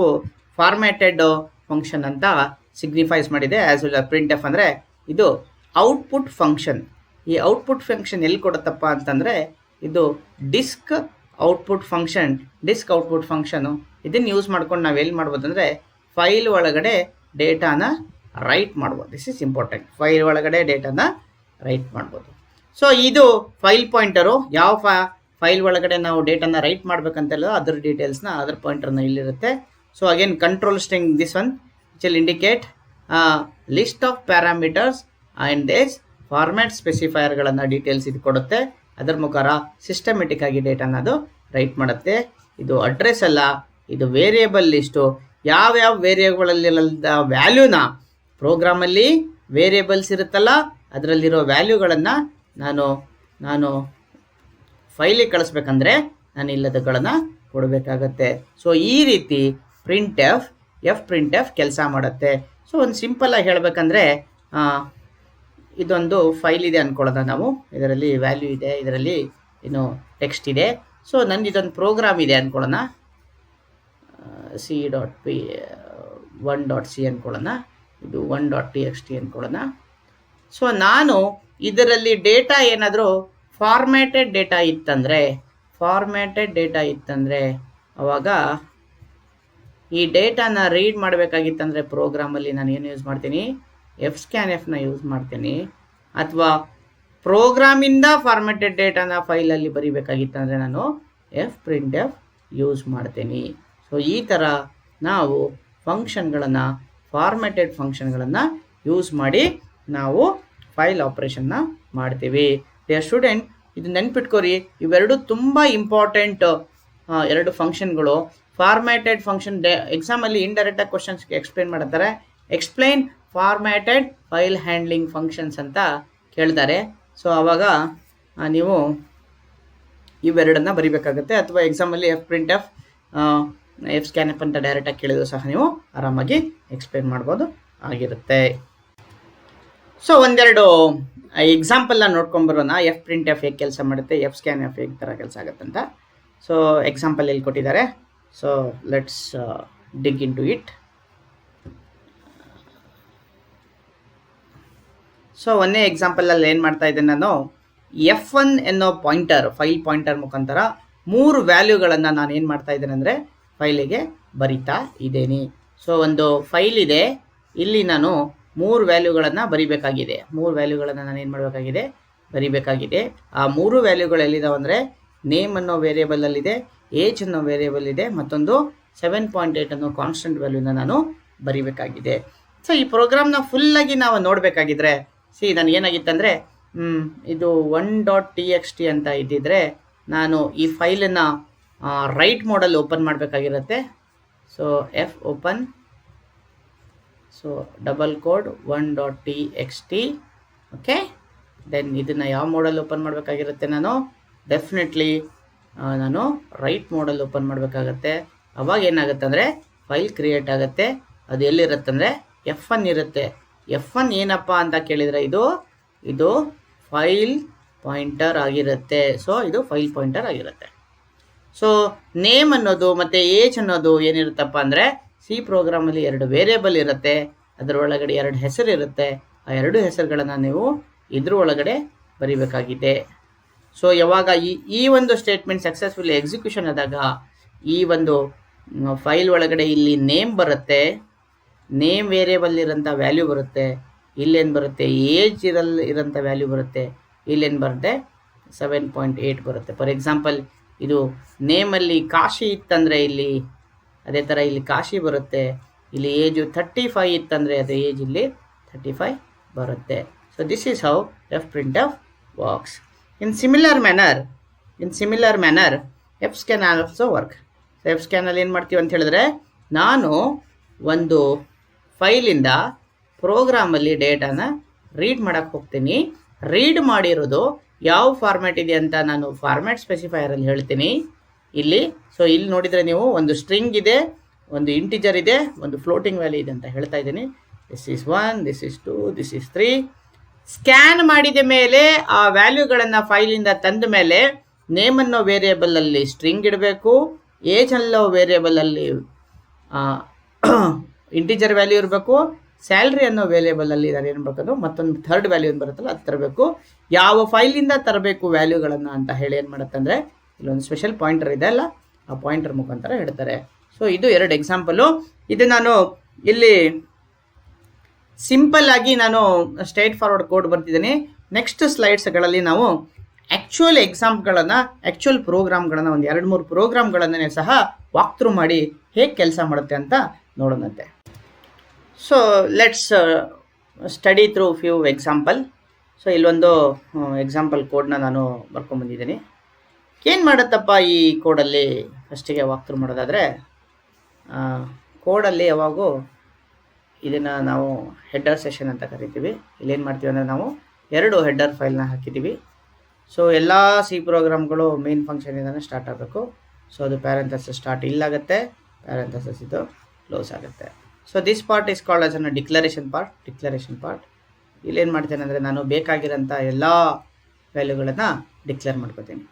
ಫಾರ್ಮ್ಯಾಟೆಡ್ ಫಂಕ್ಷನ್ ಅಂತ ಸಿಗ್ನಿಫೈಸ್ ಮಾಡಿದೆ. ಆ್ಯಸ್ ವೆಲ್ ಪ್ರಿಂಟ್ ಎಫ್ ಅಂದರೆ ಇದು ಔಟ್ಪುಟ್ ಫಂಕ್ಷನ್. ಈ ಔಟ್ಪುಟ್ ಫಂಕ್ಷನ್ ಎಲ್ಲಿ ಕೊಡುತ್ತಪ್ಪ ಅಂತಂದರೆ ಇದು ಡಿಸ್ಕ್ ಔಟ್ಪುಟ್ ಫಂಕ್ಷನು. ಇದನ್ನು ಯೂಸ್ ಮಾಡ್ಕೊಂಡು ನಾವು ಎಲ್ಲಿ ಮಾಡ್ಬೋದು ಅಂದರೆ ಫೈಲ್ ಒಳಗಡೆ ಡೇಟಾನ ರೈಟ್ ಮಾಡ್ಬೋದು. This is important. ಫೈಲ್ ಒಳಗಡೆ ಡೇಟಾನ ರೈಟ್ ಮಾಡ್ಬೋದು. ಸೊ ಇದು ಫೈಲ್ ಪಾಯಿಂಟರು. ಯಾವ ಫೈಲ್ ಒಳಗಡೆ ನಾವು ಡೇಟಾನ ರೈಟ್ ಮಾಡ್ಬೇಕಂತೆಲ್ಲ ಅದರ ಡೀಟೇಲ್ಸ್ನ ಅದರ ಪಾಯಿಂಟರ್ನ ಇಲ್ಲಿರುತ್ತೆ. So again control string this one which will indicate list of parameters and these format ಸ್ಪೆಸಿಫೈಯರ್ಗಳನ್ನು ಡೀಟೇಲ್ಸ್ ಇದು ಕೊಡುತ್ತೆ. ಅದರ ಮುಖಾಂತರ ಸಿಸ್ಟಮೆಟಿಕ್ ಆಗಿ ಡೇಟಾನ ಅದು ರೈಟ್ ಮಾಡುತ್ತೆ. ಇದು ಅಡ್ರೆಸ್ ಅಲ್ಲ, ಇದು ವೇರಿಯೇಬಲ್ ಲಿಸ್ಟು. ಯಾವ್ಯಾವ ವೇರಿಯೇಬಲಲ್ಲಿ ವ್ಯಾಲ್ಯೂನ ಪ್ರೋಗ್ರಾಮಲ್ಲಿ ವೇರಿಯೇಬಲ್ಸ್ ಇರುತ್ತಲ್ಲ ಅದರಲ್ಲಿರೋ ವ್ಯಾಲ್ಯೂಗಳನ್ನು ನಾನು ಫೈಲಿಗೆ ಕಳಿಸ್ಬೇಕಂದ್ರೆ ನಾನು ಇಲ್ಲದಗಳನ್ನು ಕೊಡಬೇಕಾಗತ್ತೆ. ಸೊ ಈ ರೀತಿ ಎಫ್ ಪ್ರಿಂಟ್ ಎಫ್ ಕೆಲಸ ಮಾಡುತ್ತೆ. ಸೊ ಒಂದು ಸಿಂಪಲ್ಲಾಗಿ ಹೇಳಬೇಕಂದ್ರೆ ಇದೊಂದು ಫೈಲ್ ಇದೆ ಅಂದ್ಕೊಳ್ಳೋಣ ನಾವು. ಇದರಲ್ಲಿ ವ್ಯಾಲ್ಯೂ ಇದೆ, ಇದರಲ್ಲಿ ಟೆಕ್ಸ್ಟ್ ಇದೆ. ಸೊ ನಂದು ಇದೊಂದು ಪ್ರೋಗ್ರಾಮ್ ಇದೆ ಅಂದ್ಕೊಳ್ಳೋಣ, c.1.c ಅಂದ್ಕೊಳ್ಳೋಣ, ಇದು 1.txt ಅಂದ್ಕೊಳ್ಳೋಣ. ಸೊ ನಾನು ಇದರಲ್ಲಿ ಡೇಟಾ ಏನಾದರೂ ಫಾರ್ಮ್ಯಾಟೆಡ್ ಡೇಟಾ ಇತ್ತಂದರೆ ಅವಾಗ ಈ ಡೇಟಾನ ರೀಡ್ ಮಾಡಬೇಕಾಗಿತ್ತಂದರೆ ಪ್ರೋಗ್ರಾಮಲ್ಲಿ ನಾನು ಏನು ಯೂಸ್ ಮಾಡ್ತೀನಿ, ಎಫ್ ಸ್ಕ್ಯಾನ್ಎಫ್ನ ಯೂಸ್ ಮಾಡ್ತೀನಿ. ಅಥವಾ ಪ್ರೋಗ್ರಾಮಿಂದ ಫಾರ್ಮ್ಯಾಟೆಡ್ ಡೇಟಾನ ಫೈಲಲ್ಲಿ ಬರೀಬೇಕಾಗಿತ್ತಂದರೆ ನಾನು ಎಫ್ ಪ್ರಿಂಟ್ ಎಫ್ ಯೂಸ್ ಮಾಡ್ತೀನಿ. ಸೊ ಈ ಥರ ನಾವು ಫಂಕ್ಷನ್ಗಳನ್ನು, ಫಾರ್ಮ್ಯಾಟೆಡ್ ಫಂಕ್ಷನ್ಗಳನ್ನು ಯೂಸ್ ಮಾಡಿ ನಾವು ಫೈಲ್ ಆಪ್ರೇಷನ್ನ ಮಾಡ್ತೀವಿ. ಡಿಯರ್ ಸ್ಟೂಡೆಂಟ್, ಇದು ನೆನ್ಪಿಟ್ಕೋರಿ, ಇವೆರಡು ತುಂಬ ಇಂಪಾರ್ಟೆಂಟ್ ಎರಡು ಫಂಕ್ಷನ್ಗಳು. ಫಾರ್ಮ್ಯಾಟೆಡ್ ಫಂಕ್ಷನ್ ಎಕ್ಸಾಮಲ್ಲಿ ಇಂಡೈರೆಕ್ಟಾಗಿ ಕ್ವಶನ್ಸ್ಗೆ ಎಕ್ಸ್ಪ್ಲೈನ್ ಮಾಡ್ತಾರೆ. Explain formatted file handling functions ಅಂತ ಕೇಳ್ತಾರೆ. ಸೊ ಆವಾಗ ನೀವು ಇವೆರಡನ್ನ ಬರಿಬೇಕಾಗುತ್ತೆ. ಅಥವಾ ಎಕ್ಸಾಮಲ್ಲಿ printf fscanf ಅಂತ ಡೈರೆಕ್ಟಾಗಿ ಕೇಳಿದ್ರು ಸಹ ನೀವು ಆರಾಮಾಗಿ ಎಕ್ಸ್ಪ್ಲೈನ್ ಮಾಡ್ಬೋದು ಆಗಿರುತ್ತೆ. ಸೊ ಒಂದೆರಡು ಎಕ್ಸಾಂಪಲ್ನ ನೋಡ್ಕೊಂಬರೋಣ. printf ಹೇಗೆ ಕೆಲಸ ಮಾಡುತ್ತೆ, fscanf ಹೇಗೆ ಥರ ಕೆಲಸ ಆಗುತ್ತೆ ಅಂತ. ಸೊ ಎಕ್ಸಾಂಪಲ್ ಎಲ್ಲಿ ಕೊಟ್ಟಿದ್ದಾರೆ. So let's dig into it. So ಒಂದೇ ಎಕ್ಸಾಂಪಲಲ್ಲಿ ಏನು ಮಾಡ್ತಾ ಇದ್ದೇನೆ ನಾನು, F1 ಎನ್ನೋ ಪಾಯಿಂಟರ್, ಫೈಲ್ ಪಾಯಿಂಟರ್ ಮುಖಾಂತರ 3 ವ್ಯಾಲ್ಯೂಗಳನ್ನು ನಾನು ಏನು ಮಾಡ್ತಾ ಇದ್ದೇನೆ ಅಂದರೆ ಫೈಲಿಗೆ ಬರಿತಾ ಇದ್ದೇನೆ. ಸೊ ಒಂದು ಫೈಲ್ ಇದೆ, ಇಲ್ಲಿ ನಾನು 3 ವ್ಯಾಲ್ಯೂಗಳನ್ನು ಬರಿಬೇಕಾಗಿದೆ. 3 ವ್ಯಾಲ್ಯೂಗಳನ್ನು ನಾನು ಏನು ಮಾಡಬೇಕಾಗಿದೆ, ಬರಿಬೇಕಾಗಿದೆ. ಆ 3 ವ್ಯಾಲ್ಯೂಗಳು ಎಲ್ಲಿದ್ದಾವೆ ಅಂದರೆ, ನೇಮ್ ಅನ್ನೋ ವೇರಿಯೇಬಲಲ್ಲಿದೆ, ಏಜ್ ಅನ್ನೋ ವೇರಿಯೇಬಲ್ ಇದೆ, ಮತ್ತೊಂದು 7.8 ಅನ್ನೋ ಕಾನ್ಸ್ಟೆಂಟ್ ವ್ಯಾಲ್ಯೂನ ನಾನು ಬರಿಬೇಕಾಗಿದೆ. ಸೊ ಈ ಪ್ರೋಗ್ರಾಮ್ನ ಫುಲ್ಲಾಗಿ ನಾವು ನೋಡಬೇಕಾಗಿದ್ರೆ, ನನಗೇನಾಗಿತ್ತಂದರೆ ಇದು 1.txt ಅಂತ ಇದ್ದಿದ್ರೆ ನಾನು ಈ ಫೈಲನ್ನು ರೈಟ್ ಮೋಡಲ್ಲಿ ಓಪನ್ ಮಾಡಬೇಕಾಗಿರುತ್ತೆ. So F open, so double quote 1.txt. Okay, then ಇದನ್ನು ಯಾವ ಮೋಡಲ್ಲಿ ಓಪನ್ ಮಾಡಬೇಕಾಗಿರುತ್ತೆ, ನಾನು ಡೆಫಿನೆಟ್ಲಿ ನಾನು ರೈಟ್ ಮೋಡಲ್ಲಿ ಓಪನ್ ಮಾಡಬೇಕಾಗತ್ತೆ. ಅವಾಗ ಏನಾಗುತ್ತೆ ಅಂದರೆ ಫೈಲ್ ಕ್ರಿಯೇಟ್ ಆಗುತ್ತೆ. ಅದು ಎಲ್ಲಿರುತ್ತೆ ಅಂದರೆ F1 ಇರುತ್ತೆ. F1 ಏನಪ್ಪ ಅಂತ ಕೇಳಿದರೆ ಇದು ಫೈಲ್ ಪಾಯಿಂಟರ್ ಆಗಿರುತ್ತೆ. ಸೊ ಇದು ಫೈಲ್ ಪಾಯಿಂಟರ್ ಆಗಿರುತ್ತೆ. ಸೊ ನೇಮ್ ಅನ್ನೋದು ಮತ್ತು ಏಜ್ ಅನ್ನೋದು ಏನಿರುತ್ತಪ್ಪ ಅಂದರೆ, ಸಿ ಪ್ರೋಗ್ರಾಮಲ್ಲಿ 2 ವೇರಿಯೇಬಲ್ ಇರುತ್ತೆ, ಅದರ ಒಳಗಡೆ 2 ಹೆಸರು ಇರುತ್ತೆ. ಆ 2 ಹೆಸರುಗಳನ್ನು ನೀವು ಇದ್ರ ಒಳಗಡೆ ಬರಿಬೇಕಾಗಿದೆ. ಸೊ ಯಾವಾಗ ಈ ಒಂದು ಸ್ಟೇಟ್ಮೆಂಟ್ ಸಕ್ಸಸ್ಫುಲಿ ಎಕ್ಸಿಕ್ಯೂಷನ್ ಆದಾಗ ಈ ಒಂದು ಫೈಲ್ ಒಳಗಡೆ ಇಲ್ಲಿ ನೇಮ್ ಬರುತ್ತೆ, ನೇಮ್ ವೇರಿಯೇಬಲ್ ಇರೋಂಥ ವ್ಯಾಲ್ಯೂ ಬರುತ್ತೆ, ಇಲ್ಲೇನು ಬರುತ್ತೆ ಏಜ್ ಇರೋಂಥ ವ್ಯಾಲ್ಯೂ ಬರುತ್ತೆ, ಇಲ್ಲೇನು ಬರುತ್ತೆ 7.8 ಬರುತ್ತೆ. ಫಾರ್ ಎಕ್ಸಾಂಪಲ್ ಇದು ನೇಮಲ್ಲಿ ಕಾಶಿ ಇತ್ತಂದರೆ ಇಲ್ಲಿ ಅದೇ ಥರ ಇಲ್ಲಿ ಕಾಶಿ ಬರುತ್ತೆ. ಇಲ್ಲಿ ಏಜು 35 ಇತ್ತಂದರೆ ಅದೇ ಏಜ್ ಇಲ್ಲಿ 35 ಬರುತ್ತೆ. So this is how fprintf works. In similar manner fscan also work. So fscanನಲ್ಲಿ ಏನು ಮಾಡ್ತೀವಿ ಅಂತ ಹೇಳಿದ್ರೆ, ನಾನು ಒಂದು ಫೈಲಿಂದ ಪ್ರೋಗ್ರಾಮಲ್ಲಿ ಡೇಟಾನ ರೀಡ್ ಮಾಡೋಕ್ಕೆ ಹೋಗ್ತೀನಿ. ರೀಡ್ ಮಾಡಿರೋದು ಯಾವ ಫಾರ್ಮ್ಯಾಟ್ ಇದೆ ಅಂತ ನಾನು ಫಾರ್ಮ್ಯಾಟ್ ಸ್ಪೆಸಿಫೈಯರಲ್ಲಿ ಹೇಳ್ತೀನಿ ಇಲ್ಲಿ. ಸೊ ಇಲ್ಲಿ ನೋಡಿದರೆ ನೀವು ಒಂದು ಸ್ಟ್ರಿಂಗ್ ಇದೆ, ಒಂದು ಇಂಟಿಜರ್ ಇದೆ, ಒಂದು ಫ್ಲೋಟಿಂಗ್ ವ್ಯಾಲ್ಯೂ ಇದೆ ಅಂತ ಹೇಳ್ತಾ ಇದ್ದೀನಿ. This is 1, this is 2, this is 3. Scan ಮಾಡಿದ ಮೇಲೆ ಆ ವ್ಯಾಲ್ಯೂಗಳನ್ನು ಫೈಲಿಂದ ತಂದ ಮೇಲೆ ನೇಮ್ ಅನ್ನೋ ವೇರಿಯೇಬಲಲ್ಲಿ ಸ್ಟ್ರಿಂಗ್ ಇಡಬೇಕು, ಏಜ್ ಅನ್ನೋ ವೇರಿಯೇಬಲಲ್ಲಿ ಇಂಟಿಜರ್ ವ್ಯಾಲ್ಯೂ ಇರಬೇಕು, ಸ್ಯಾಲ್ರಿ ಅನ್ನೋ ವೇರಿಯೇಬಲಲ್ಲಿ ನಾನು ಏನು ಬೇಕದು ಮತ್ತೊಂದು ಥರ್ಡ್ ವ್ಯಾಲ್ಯೂ ಏನು ಬರುತ್ತಲ್ಲ ಅದು ತರಬೇಕು. ಯಾವ ಫೈಲಿಂದ ತರಬೇಕು ವ್ಯಾಲ್ಯೂಗಳನ್ನು ಅಂತ ಹೇಳಿ ಏನು ಮಾಡುತ್ತೆ ಅಂದರೆ, ಇಲ್ಲೊಂದು ಸ್ಪೆಷಲ್ ಪಾಯಿಂಟರ್ ಇದೆ ಅಲ್ಲ, ಆ ಪಾಯಿಂಟರ್ ಮುಖಾಂತರ ಹೇಳ್ತಾರೆ. ಸೊ ಇದು 2 ಎಕ್ಸಾಂಪಲು. ಇದು ನಾನು ಇಲ್ಲಿ ಸಿಂಪಲ್ ಆಗಿ ನಾನು ಸ್ಟ್ರೈಟ್ ಫಾರ್ವರ್ಡ್ ಕೋಡ್ ಬರ್ತಿದ್ದೀನಿ. ನೆಕ್ಸ್ಟ್ ಸ್ಲೈಡ್ಸ್ಗಳಲ್ಲಿ ನಾವು ಆ್ಯಕ್ಚುಯಲ್ ಎಕ್ಸಾಂಪ್ಗಳನ್ನು, ಆ್ಯಕ್ಚುಯಲ್ ಪ್ರೋಗ್ರಾಮ್ಗಳನ್ನು, ಒಂದು 2-3 ಪ್ರೋಗ್ರಾಮ್ಗಳನ್ನೇ ಸಹ ವಾಕ್ ಥ್ರೂ ಮಾಡಿ ಹೇಗೆ ಕೆಲಸ ಮಾಡುತ್ತೆ ಅಂತ ನೋಡೋಣಂತೆ. So let's study through few example. So ಇಲ್ಲೊಂದು ಎಕ್ಸಾಂಪಲ್ ಕೋಡ್ನ ನಾನು ಬರ್ಕೊಂಬಂದಿದ್ದೀನಿ. ಏನು ಮಾಡುತ್ತಪ್ಪ ಈ ಕೋಡಲ್ಲಿ ಫಸ್ಟಿಗೆ ವಾಕ್ ಥ್ರೂ ಮಾಡೋದಾದರೆ, ಕೋಡಲ್ಲಿ ಯಾವಾಗೂ ಇದನ್ನು ನಾವು ಹೆಡ್ಡರ್ ಸೆಷನ್ ಅಂತ ಕರಿತೀವಿ. ಇಲ್ಲೇನು ಮಾಡ್ತೀವಿ ಅಂದರೆ ನಾವು 2 ಹೆಡ್ಡರ್ ಫೈಲ್ನ ಹಾಕಿದ್ದೀವಿ. ಸೊ ಎಲ್ಲ ಸಿ ಪ್ರೋಗ್ರಾಮ್ಗಳು ಮೇನ್ ಫಂಕ್ಷನಿಂದನೇ ಸ್ಟಾರ್ಟ್ ಆಗಬೇಕು. ಸೊ ಅದು ಪ್ಯಾರೆಂಥಸಿಸ್ ಸ್ಟಾರ್ಟ್ ಇಲ್ಲಾಗುತ್ತೆ, ಪ್ಯಾರೆಂಥಸಿಸ್ ಇದು ಕ್ಲೋಸ್ ಆಗುತ್ತೆ. So this part is called as an declaration part. ಇಲ್ಲೇನು ಮಾಡ್ತೇನೆ ಅಂದರೆ, ನಾನು ಬೇಕಾಗಿರೋಂಥ ಎಲ್ಲ ವ್ಯಾಲ್ಯೂಗಳನ್ನು ಡಿಕ್ಲೇರ್ ಮಾಡ್ಕೋತೀನಿ.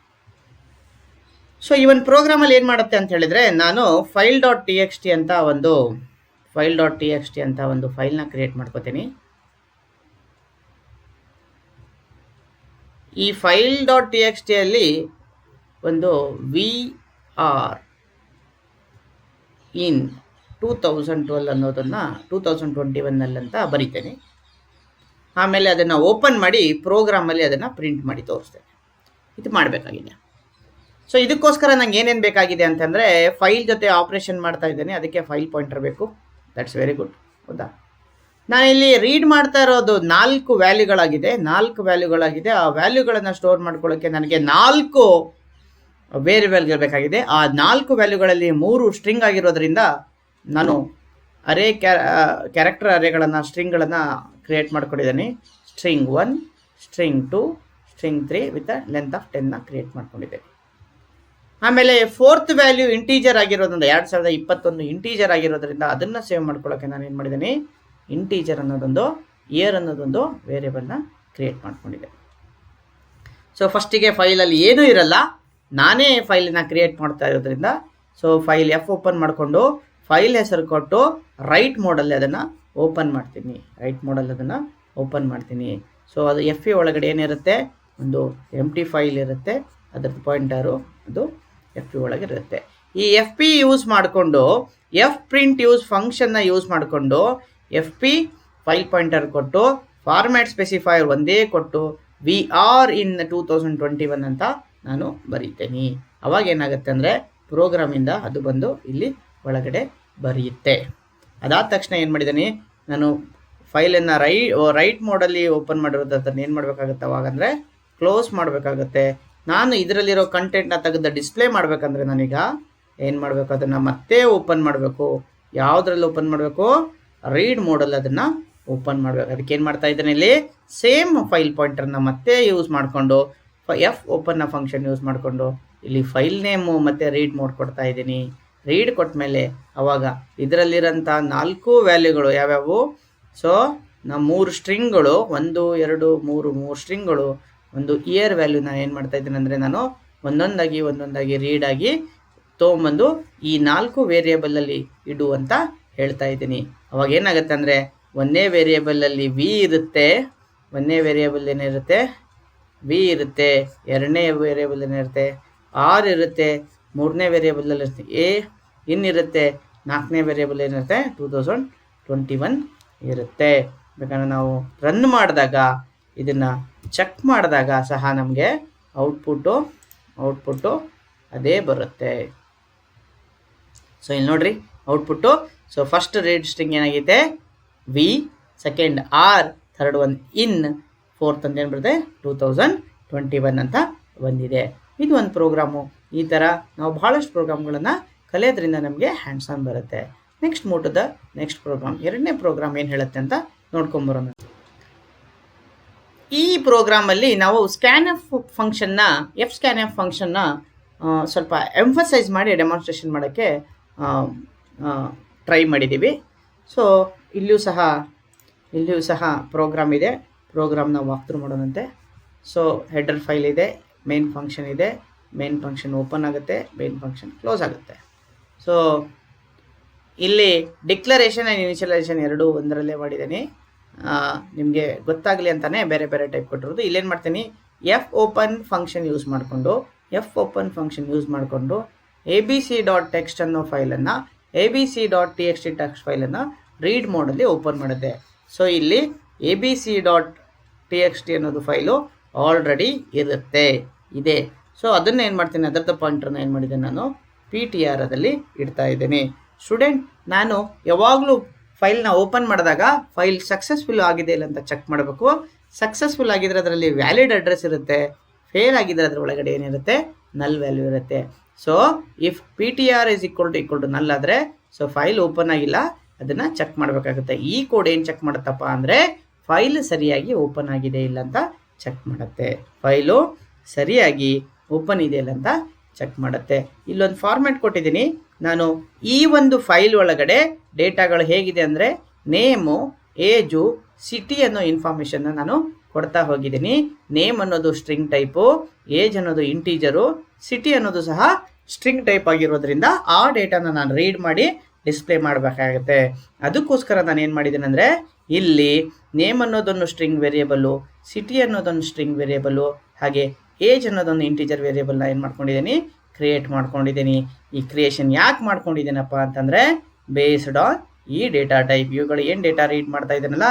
ಸೊ ಈ ಒಂದು ಪ್ರೋಗ್ರಾಮಲ್ಲಿ ಏನು ಮಾಡುತ್ತೆ ಅಂತ ಹೇಳಿದರೆ, ನಾನು file.txt ಅಂತ ಒಂದು ಫೈಲ್ನ ಕ್ರಿಯೇಟ್ ಮಾಡ್ಕೋತೀನಿ. ಈ file.txtಯಲ್ಲಿ ಒಂದು VR in 2012 ಅನ್ನೋದನ್ನು 2021 ಅಂತ ಬರಿತೇನೆ. ಆಮೇಲೆ ಅದನ್ನು ಓಪನ್ ಮಾಡಿ ಪ್ರೋಗ್ರಾಮಲ್ಲಿ ಅದನ್ನು ಪ್ರಿಂಟ್ ಮಾಡಿ ತೋರಿಸ್ತೇನೆ. ಇದು ಮಾಡಬೇಕಾಗಿದೆ. ಸೊ ಇದಕ್ಕೋಸ್ಕರ ನಂಗೆ ಏನೇನು ಬೇಕಾಗಿದೆ ಅಂತಂದರೆ, ಫೈಲ್ ಜೊತೆ ಆಪ್ರೇಷನ್ ಮಾಡ್ತಾ ಇದ್ದೇನೆ, ಅದಕ್ಕೆ ಫೈಲ್ ಪಾಯಿಂಟರ್ ಬೇಕು. ದಟ್ಸ್ ವೆರಿ ಗುಡ್, ಹೌದಾ? ನಾನಿಲ್ಲಿ ರೀಡ್ ಮಾಡ್ತಾ ಇರೋದು 4 ವ್ಯಾಲ್ಯೂಗಳಾಗಿದೆ. ಆ ವ್ಯಾಲ್ಯೂಗಳನ್ನು ಸ್ಟೋರ್ ಮಾಡ್ಕೊಳ್ಳೋಕ್ಕೆ ನನಗೆ 4 ವೇರಿಯಬಲ್ಗಳು ಬೇಕಾಗಿದೆ. ಆ 4 ವ್ಯಾಲ್ಯೂಗಳಲ್ಲಿ 3 ಸ್ಟ್ರಿಂಗ್ ಆಗಿರೋದ್ರಿಂದ ನಾನು ಅರೇ ಕ್ಯಾರೆಕ್ಟರ್ ಅರೇಗಳನ್ನು ಸ್ಟ್ರಿಂಗ್ಗಳನ್ನು ಕ್ರಿಯೇಟ್ ಮಾಡ್ಕೊಂಡಿದ್ದೀನಿ. String 1, string 2, string 3 with length of 10ನ ಕ್ರಿಯೇಟ್ ಮಾಡ್ಕೊಂಡಿದ್ದೇನೆ. ಆಮೇಲೆ 4th ವ್ಯಾಲ್ಯೂ ಇಂಟೀಜರ್ ಆಗಿರೋದ್ರಿಂದ 2021 ಇಂಟೀಜರ್ ಆಗಿರೋದ್ರಿಂದ ಅದನ್ನು ಸೇವ್ ಮಾಡ್ಕೊಳ್ಳೋಕ್ಕೆ ನಾನು ಏನು ಮಾಡಿದ್ದೀನಿ, ಇಂಟೀಜರ್ ಅನ್ನೋದೊಂದು ಇಯರ್ ಅನ್ನೋದೊಂದು ವೇರಿಯಬಲ್ನ ಕ್ರಿಯೇಟ್ ಮಾಡ್ಕೊಂಡಿದ್ದೆ. ಸೊ ಫಸ್ಟಿಗೆ ಫೈಲಲ್ಲಿ ಏನೂ ಇರಲ್ಲ, ನಾನೇ ಫೈಲನ್ನ ಕ್ರಿಯೇಟ್ ಮಾಡ್ತಾ ಇರೋದ್ರಿಂದ ಸೊ ಫೈಲ್ ಎಫ್ ಓಪನ್ ಮಾಡಿಕೊಂಡು ಫೈಲ್ ಹೆಸರು ಕೊಟ್ಟು ರೈಟ್ ಮೋಡಲ್ಲಿ ಅದನ್ನು ಓಪನ್ ಮಾಡ್ತೀನಿ. ಸೊ ಅದು ಎಫ್ ಇ ಒಳಗಡೆ ಏನಿರುತ್ತೆ, ಒಂದು ಎಂಟಿ ಫೈಲ್ ಇರುತ್ತೆ, ಅದರದ್ದು ಪಾಯಿಂಟರು ಅದು ಎಫ್ ಪಿ ಒಳಗೆ ಇರುತ್ತೆ. ಈ ಎಫ್ ಪಿ ಯೂಸ್ ಮಾಡಿಕೊಂಡು ಎಫ್ ಪ್ರಿಂಟ್ ಯೂಸ್ ಫಂಕ್ಷನ್ನ ಯೂಸ್ ಮಾಡಿಕೊಂಡು ಎಫ್ ಪಿ ಫೈಲ್ ಪಾಯಿಂಟರ್ ಕೊಟ್ಟು ಫಾರ್ಮ್ಯಾಟ್ ಸ್ಪೆಸಿಫೈಯರ್ ಒಂದೇ ಕೊಟ್ಟು ವಿ ಆರ್ ಇನ್ 2021 ಅಂತ ನಾನು ಬರೀತೇನೆ. ಅವಾಗ ಏನಾಗುತ್ತೆ ಅಂದರೆ ಪ್ರೋಗ್ರಾಮಿಂದ ಅದು ಬಂದು ಇಲ್ಲಿ ಒಳಗಡೆ ಬರೆಯುತ್ತೆ. ಅದಾದ ತಕ್ಷಣ ಏನು ಮಾಡಿದ್ದೀನಿ, ನಾನು ಫೈಲನ್ನು ರೈಟ್ ಮೋಡಲ್ಲಿ ಓಪನ್ ಮಾಡಿರೋದನ್ನು ಏನು ಮಾಡಬೇಕಾಗುತ್ತೆ, ಅವಾಗಂದರೆ ಕ್ಲೋಸ್ ಮಾಡಬೇಕಾಗುತ್ತೆ. ನಾನು ಇದರಲ್ಲಿರೋ ಕಂಟೆಂಟ್ನ ತೆಗೆದು ಡಿಸ್ಪ್ಲೇ ಮಾಡಬೇಕಂದ್ರೆ ನಾನೀಗ ಏನು ಮಾಡಬೇಕು, ಅದನ್ನು ಮತ್ತೆ ಓಪನ್ ಮಾಡಬೇಕು. ಯಾವುದ್ರಲ್ಲಿ ಓಪನ್ ಮಾಡಬೇಕು, ರೀಡ್ ಮೋಡಲ್ಲಿ ಅದನ್ನು ಓಪನ್ ಮಾಡಬೇಕು. ಅದಕ್ಕೆ ಏನು ಮಾಡ್ತಾ ಇದ್ದೀನಿ, ಇಲ್ಲಿ ಸೇಮ್ ಫೈಲ್ ಪಾಯಿಂಟರ್ನ ಮತ್ತೆ ಯೂಸ್ ಮಾಡಿಕೊಂಡು ಎಫ್ ಓಪನ್ನ ಫಂಕ್ಷನ್ ಯೂಸ್ ಮಾಡಿಕೊಂಡು ಇಲ್ಲಿ ಫೈಲ್ ನೇಮು ಮತ್ತು ರೀಡ್ ಮೋಡ್ ಕೊಡ್ತಾ ಇದ್ದೀನಿ. ರೀಡ್ ಕೊಟ್ಟ ಮೇಲೆ ಅವಾಗ ಇದರಲ್ಲಿರೋಂಥ 4 ವ್ಯಾಲ್ಯೂಗಳು ಯಾವ್ಯಾವು, ಸೊ ನಾವು 3 ಸ್ಟ್ರಿಂಗ್ಗಳು 1 2 3 ಸ್ಟ್ರಿಂಗ್ಗಳು, ಒಂದು ಇಯರ್ ವ್ಯಾಲ್ಯೂ ನಾನು ಏನು ಮಾಡ್ತಾ ಇದ್ದೀನಿ ಅಂದರೆ ನಾನು ಒಂದೊಂದಾಗಿ ರೀಡಾಗಿ ತೊಗೊಂಬಂದು ಈ 4 ವೇರಿಯೇಬಲಲ್ಲಿ ಇಡು ಅಂತ ಹೇಳ್ತಾ ಇದ್ದೀನಿ. ಅವಾಗ ಏನಾಗುತ್ತೆ ಅಂದರೆ ಒಂದೇ ವೇರಿಯೇಬಲಲ್ಲಿ ವಿ ಇರುತ್ತೆ, ಏನಿರುತ್ತೆ ವಿ ಇರುತ್ತೆ, ಎರಡನೇ ವೇರಿಯೇಬಲ್ ಏನಿರುತ್ತೆ ಆರ್ ಇರುತ್ತೆ, ಮೂರನೇ ವೇರಿಯೇಬಲಲ್ಲಿ ಇರುತ್ತೆ ಎ ಇನ್ನಿರುತ್ತೆ, 4ನೇ ವೇರಿಯೇಬಲ್ ಏನಿರುತ್ತೆ 2021 ಇರುತ್ತೆ. ಬೇಕಾದ್ರೆ ನಾವು ರನ್ ಮಾಡಿದಾಗ ಇದನ್ನು ಚೆಕ್ ಮಾಡಿದಾಗ ಸಹ ನಮಗೆ ಔಟ್ಪುಟ್ಟು ಅದೇ ಬರುತ್ತೆ. ಸೊ ಇಲ್ಲಿ ನೋಡ್ರಿ output. So first read string ಏನಾಗಿದೆ we, second are, third one in, fourth ಅಂತ ಏನು ಬರುತ್ತೆ 2021 ಅಂತ ಬಂದಿದೆ. ಇದು ಒಂದು ಪ್ರೋಗ್ರಾಮು. ಈ ಥರ ನಾವು ಬಹಳಷ್ಟು ಪ್ರೋಗ್ರಾಮ್ಗಳನ್ನು ಕಲಿಯೋದ್ರಿಂದ ನಮಗೆ ಹ್ಯಾಂಡ್ಸ್ ಆನ್ ಬರುತ್ತೆ. ನೆಕ್ಸ್ಟ್ ನೆಕ್ಸ್ಟ್ ಪ್ರೋಗ್ರಾಮ್, ಎರಡನೇ ಪ್ರೋಗ್ರಾಮ್ ಏನು ಹೇಳುತ್ತೆ ಅಂತ ನೋಡ್ಕೊಂಬರೋಣ. ಈ ಪ್ರೋಗ್ರಾಮಲ್ಲಿ ನಾವು ಸ್ಕ್ಯಾನ್ಎಫ್ ಫಂಕ್ಷನ್ನ ಸ್ವಲ್ಪ ಎಂಫಸೈಸ್ ಮಾಡಿ ಡೆಮಾನ್ಸ್ಟ್ರೇಷನ್ ಮಾಡೋಕ್ಕೆ ಟ್ರೈ ಮಾಡಿದ್ದೀವಿ. ಸೊ ಇಲ್ಲಿಯೂ ಸಹ ಪ್ರೋಗ್ರಾಮ್ ಇದೆ. ಪ್ರೋಗ್ರಾಮ್ನ ವಾಕ್ಥ್ರೂ ಮಾಡೋಣಂತೆ. ಸೊ ಹೆಡರ್ ಫೈಲ್ ಇದೆ, ಮೇನ್ ಫಂಕ್ಷನ್ ಇದೆ, ಮೇನ್ ಫಂಕ್ಷನ್ ಓಪನ್ ಆಗುತ್ತೆ, ಮೇನ್ ಫಂಕ್ಷನ್ ಕ್ಲೋಸ್ ಆಗುತ್ತೆ. ಸೊ ಇಲ್ಲಿ ಡಿಕ್ಲರೇಷನ್ ಆ್ಯಂಡ್ ಇನಿಷಿಯಲೈಸೇಷನ್ ಎರಡೂ ಒಂದರಲ್ಲೇ ಮಾಡಿದ್ದೀನಿ. ನಿಮಗೆ ಗೊತ್ತಾಗಲಿ ಅಂತಲೇ ಬೇರೆ ಬೇರೆ ಟೈಪ್ ಕೊಟ್ಟಿರೋದು. ಇಲ್ಲೇನು ಮಾಡ್ತೀನಿ, ಎಫ್ ಓಪನ್ ಫಂಕ್ಷನ್ ಯೂಸ್ ಮಾಡಿಕೊಂಡು abc.txt ಅನ್ನೋ ಫೈಲನ್ನು abc.txt ಟೆಕ್ಸ್ಟ್ ಫೈಲನ್ನು ರೀಡ್ ಮೋಡಲ್ಲಿ ಓಪನ್ ಮಾಡುತ್ತೆ. ಸೊ ಇಲ್ಲಿ abc.txt ಅನ್ನೋದು ಫೈಲು ಆಲ್ರೆಡಿ ಇದೆ. ಸೊ ಅದನ್ನು ಏನು ಮಾಡ್ತೀನಿ, ಅದರದ ಪಾಯಿಂಟರ್ನ ಏನು ಮಾಡಿದ್ದೇನೆ ನಾನು PTRದಲ್ಲಿ ಇಡ್ತಾ ಇದ್ದೀನಿ. ಸ್ಟೂಡೆಂಟ್, ನಾನು ಯಾವಾಗಲೂ ಫೈಲ್ನ ಓಪನ್ ಮಾಡಿದಾಗ ಫೈಲ್ ಸಕ್ಸಸ್ಫುಲ್ ಆಗಿದೆ ಇಲ್ಲ ಅಂತ ಚೆಕ್ ಮಾಡಬೇಕು. ಸಕ್ಸಸ್ಫುಲ್ ಆಗಿದ್ರೆ ಅದರಲ್ಲಿ ವ್ಯಾಲಿಡ್ ಅಡ್ರೆಸ್ ಇರುತ್ತೆ, ಫೇಲ್ ಆಗಿದ್ರೆ ಅದರ ಒಳಗಡೆ ಏನಿರುತ್ತೆ, ನಲ್ ವ್ಯಾಲ್ಯೂ ಇರುತ್ತೆ. So if PTR is equal to ನಲ್ ಆದರೆ ಸೊ ಫೈಲ್ ಓಪನ್ ಆಗಿಲ್ಲ, ಅದನ್ನು ಚೆಕ್ ಮಾಡಬೇಕಾಗುತ್ತೆ. ಈ ಕೋಡ್ ಏನು ಚೆಕ್ ಮಾಡುತ್ತಪ್ಪ ಅಂದರೆ ಫೈಲ್ ಸರಿಯಾಗಿ ಓಪನ್ ಆಗಿದೆ ಇಲ್ಲ ಅಂತ ಚೆಕ್ ಮಾಡುತ್ತೆ. ಫೈಲು ಸರಿಯಾಗಿ ಓಪನ್ ಇದೆ ಇಲ್ಲ ಅಂತ ಚೆಕ್ ಮಾಡುತ್ತೆ. ಇಲ್ಲೊಂದು ಫಾರ್ಮ್ಯಾಟ್ ಕೊಟ್ಟಿದ್ದೀನಿ ನಾನು. ಈ ಒಂದು ಫೈಲ್ ಒಳಗಡೆ ಡೇಟಾಗಳು ಹೇಗಿದೆ ಅಂದರೆ ನೇಮು, ಏಜು, ಸಿಟಿ ಅನ್ನೋ ಇನ್ಫಾರ್ಮೇಷನ್ನ ನಾನು ಕೊಡ್ತಾ ಹೋಗಿದ್ದೀನಿ. ನೇಮ್ ಅನ್ನೋದು ಸ್ಟ್ರಿಂಗ್ ಟೈಪು, ಏಜ್ ಅನ್ನೋದು ಇಂಟೀಜರು, ಸಿಟಿ ಅನ್ನೋದು ಸಹ ಸ್ಟ್ರಿಂಗ್ ಟೈಪ್ ಆಗಿರೋದ್ರಿಂದ ಆ ಡೇಟಾನ ನಾನು ರೀಡ್ ಮಾಡಿ ಡಿಸ್ಪ್ಲೇ ಮಾಡಬೇಕಾಗುತ್ತೆ. ಅದಕ್ಕೋಸ್ಕರ ನಾನು ಏನು ಮಾಡಿದ್ದೀನಿ ಅಂದರೆ ಇಲ್ಲಿ ನೇಮ್ ಅನ್ನೋದೊಂದು ಸ್ಟ್ರಿಂಗ್ ವೇರಿಯೇಬಲ್ಲು, ಸಿಟಿ ಅನ್ನೋದೊಂದು ಸ್ಟ್ರಿಂಗ್ ವೇರಿಯೇಬಲ್ಲು, ಹಾಗೆ ಏಜ್ ಅನ್ನೋದೊಂದು ಇಂಟೀಜರ್ ವೇರಿಯೇಬಲ್ನ ಏನು ಮಾಡ್ಕೊಂಡಿದ್ದೀನಿ, ಕ್ರಿಯೇಟ್ ಮಾಡ್ಕೊಂಡಿದ್ದೀನಿ. ಈ ಕ್ರಿಯೇಷನ್ ಯಾಕೆ ಮಾಡ್ಕೊಂಡಿದ್ದೀನಪ್ಪ ಅಂತಂದರೆ ಬೇಸ್ಡ್ ಆನ್ ಈ ಡೇಟಾ ಟೈಪ್. ಇವುಗಳು ಏನು ಡೇಟಾ ರೀಡ್ ಮಾಡ್ತಾ ಇದ್ದೀನಲ್ಲ,